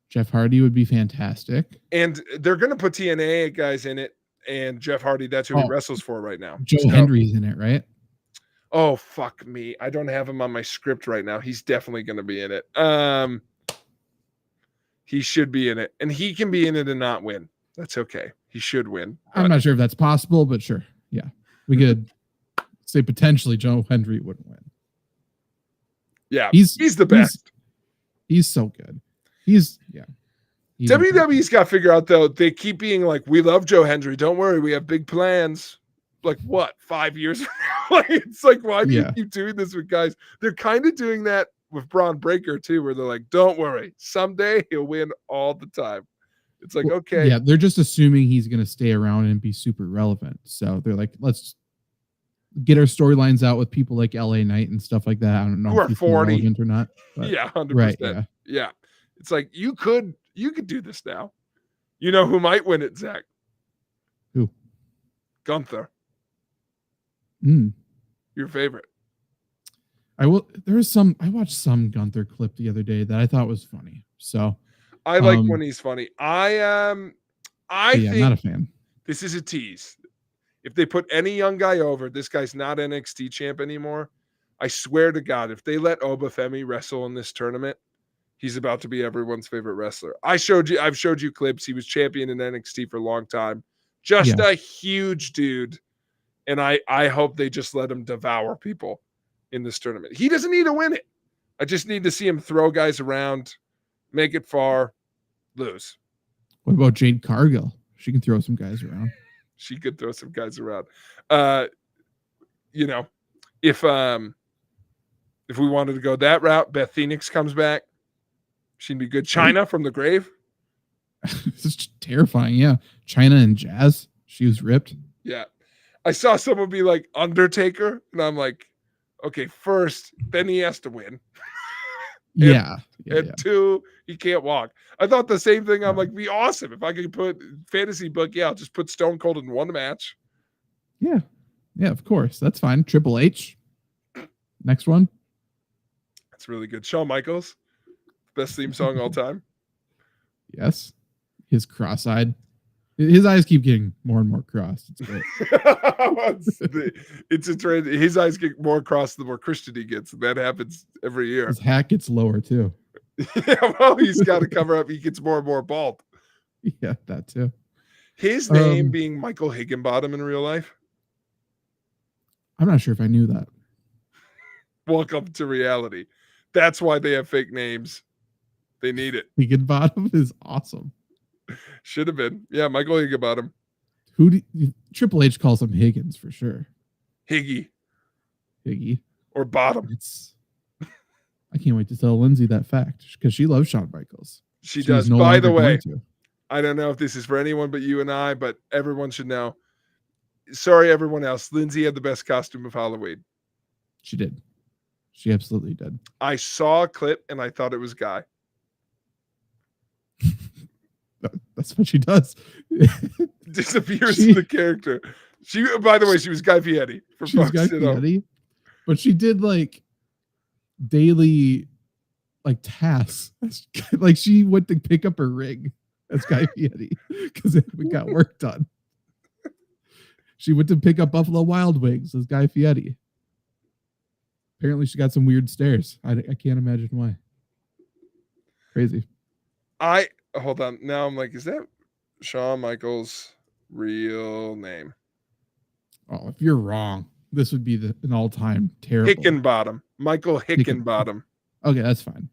Jeff Hardy would be fantastic. And they're going to put TNA guys in it. And Jeff Hardy, that's who he wrestles for right now. Joe Hendry's in it, right? Oh, fuck me. I don't have him on my script right now. He's definitely going to be in it. He should be in it. And he can be in it and not win. That's okay. He should win. I'm not sure if that's possible, but sure. Yeah. We could say potentially Joe Hendry wouldn't win. Yeah. He's the best. He's so good. WWE's got to figure out, though, they keep being like, we love Joe Hendry. Don't worry. We have big plans. Like, what, 5 years from now? It's like, why do you keep doing this with guys? They're kind of doing that with Braun Breaker, too, where they're like, don't worry. Someday he'll win all the time. It's like, okay. Yeah, they're just assuming he's going to stay around and be super relevant. So they're like, let's get our storylines out with people like LA Knight and stuff like that. I don't know who are 40 or not. But, yeah, 100%. Yeah. It's like you could do this now. You know who might win it, Zach? Who? Gunther. Your favorite. I watched some Gunther clip the other day that I thought was funny. So I like when he's funny. I think not a fan. This is a tease. If they put any young guy over, this guy's not NXT champ anymore. I swear to God, if they let Obafemi wrestle in this tournament, he's about to be everyone's favorite wrestler. I've showed you clips. He was champion in NXT for a long time. Just a huge dude. And I hope they just let him devour people in this tournament. He doesn't need to win it. I just need to see him throw guys around, make it far, lose. What about Jade Cargill? She can throw some guys around. She could throw some guys around. If we wanted to go that route, Beth Phoenix comes back. She'd be good. Chyna from the grave. This is terrifying. Yeah. Chyna and Jazz. She was ripped. Yeah. I saw someone be like Undertaker, and I'm like, okay, first, then he has to win. And 2, he can't walk. I thought the same thing. I'm like, be awesome. If I could put fantasy book, I'll just put Stone Cold in one match. Yeah. Yeah, of course. That's fine. Triple H. Next one. That's really good. Shawn Michaels. Best theme song all time. Yes. His cross-eyed. His eyes keep getting more and more crossed. It's great. It's a trend. His eyes get more crossed the more Christian he gets. And that happens every year. His hat gets lower too. Yeah, well, he's got to cover up. He gets more and more bald. Yeah, that too. His name being Michael Higginbottom in real life. I'm not sure if I knew that. Welcome to reality. That's why they have fake names. They need it. Higginbottom is awesome. Should have been. Yeah, Michael Higginbottom. Triple H calls him Higgins for sure. Higgy. Or Bottom. I can't wait to tell Lindsay that fact because she loves Shawn Michaels. She does. No, by the way, I don't know if this is for anyone but you and I, but everyone should know. Sorry, everyone else. Lindsay had the best costume of Halloween. She did. She absolutely did. I saw a clip and I thought it was Guy. That's what she does. Disappears in the character. She, by the way, she was Guy Fieri. She was Guy Fieri, but she did like daily like tasks. Like she went to pick up her ring as Guy Fieri because we got work done. She went to pick up Buffalo Wild Wings as Guy Fieri. Apparently she got some weird stares. I can't imagine why. Crazy. Hold on. Now I'm like, is that Shawn Michaels' real name? Oh, if you're wrong, this would be an all-time terrible. Hickenbottom. Michael Hickenbottom. Okay, that's fine.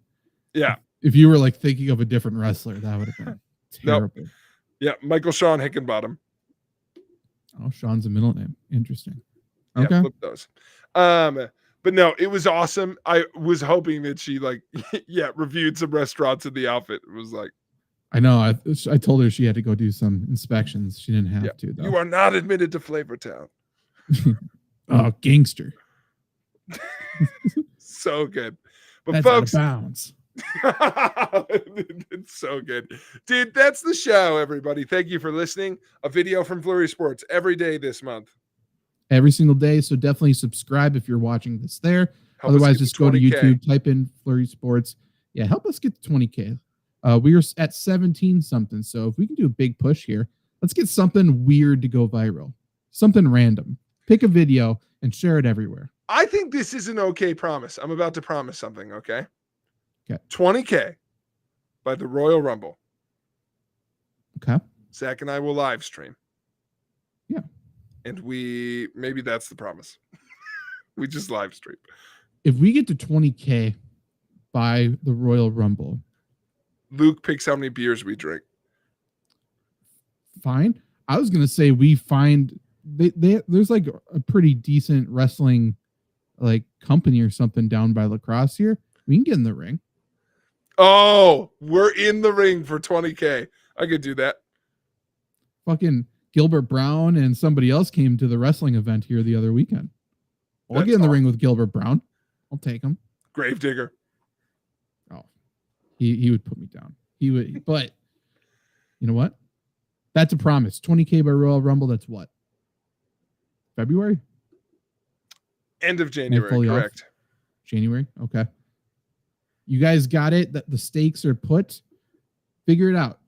Yeah. If you were like thinking of a different wrestler, that would have been terrible. Nope. Yeah, Michael Sean Hickenbottom. Oh, Sean's a middle name. Interesting. Okay. Yeah, flip those. But no, it was awesome. I was hoping that she reviewed some restaurants in the outfit. It was like, I know. I told her she had to go do some inspections. She didn't have to, though. You are not admitted to Flavortown. Oh, gangster. So good. But that's folks, out of bounds. It's so good. Dude, that's the show, everybody. Thank you for listening. A video from Flurry Sports every day this month. Every single day. So definitely subscribe if you're watching this there. Otherwise, just go to YouTube, type in Flurry Sports. Yeah, help us get to 20K. We are at 17 something. So if we can do a big push here, let's get something weird to go viral. Something random. Pick a video and share it everywhere. I think this is an okay promise. I'm about to promise something, okay? Okay. 20K by the Royal Rumble. Okay. Zach and I will live stream. Yeah. And maybe that's the promise. We just live stream. If we get to 20K by the Royal Rumble, Luke picks how many beers we drink. Fine. I was going to say we find there's like a pretty decent wrestling like company or something down by La Crosse here. We can get in the ring. Oh, we're in the ring for 20K. I could do that. Fucking Gilbert Brown and somebody else came to the wrestling event here the other weekend. I'll get in the ring with Gilbert Brown. I'll take him. Gravedigger. Oh, he would put me down. He would, but you know what? That's a promise. 20K by Royal Rumble. That's what? February? End of January, correct. January? Okay. You guys got it? That the stakes are put? Figure it out.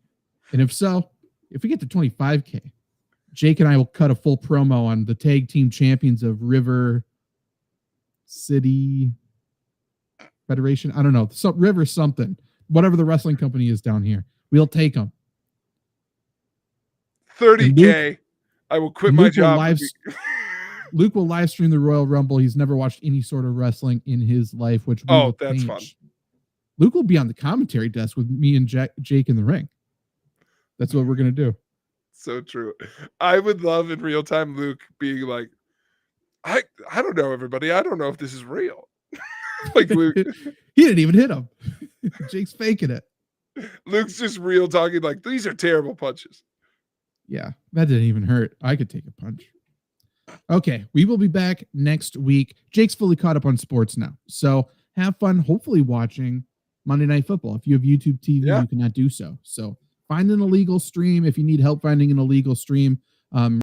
And if so, if we get to 25K, Jake and I will cut a full promo on the tag team champions of River City Federation. I don't know. River something. Whatever the wrestling company is down here. We'll take them. 30K. Luke, I will quit my job. Luke will live stream the Royal Rumble. He's never watched any sort of wrestling in his life, which that's fun. Luke will be on the commentary desk with me and Jake in the ring. That's what we're going to do. So true. I would love in real time Luke being like, I don't know, everybody. I don't know if this is real. Like Luke. He didn't even hit him. Jake's faking it. Luke's just real talking like, these are terrible punches. Yeah, that didn't even hurt. I could take a punch. Okay, we will be back next week. Jake's fully caught up on sports now. So have fun, hopefully watching Monday Night Football. If you have YouTube TV, you cannot do so. So find an illegal stream. If you need help finding an illegal stream,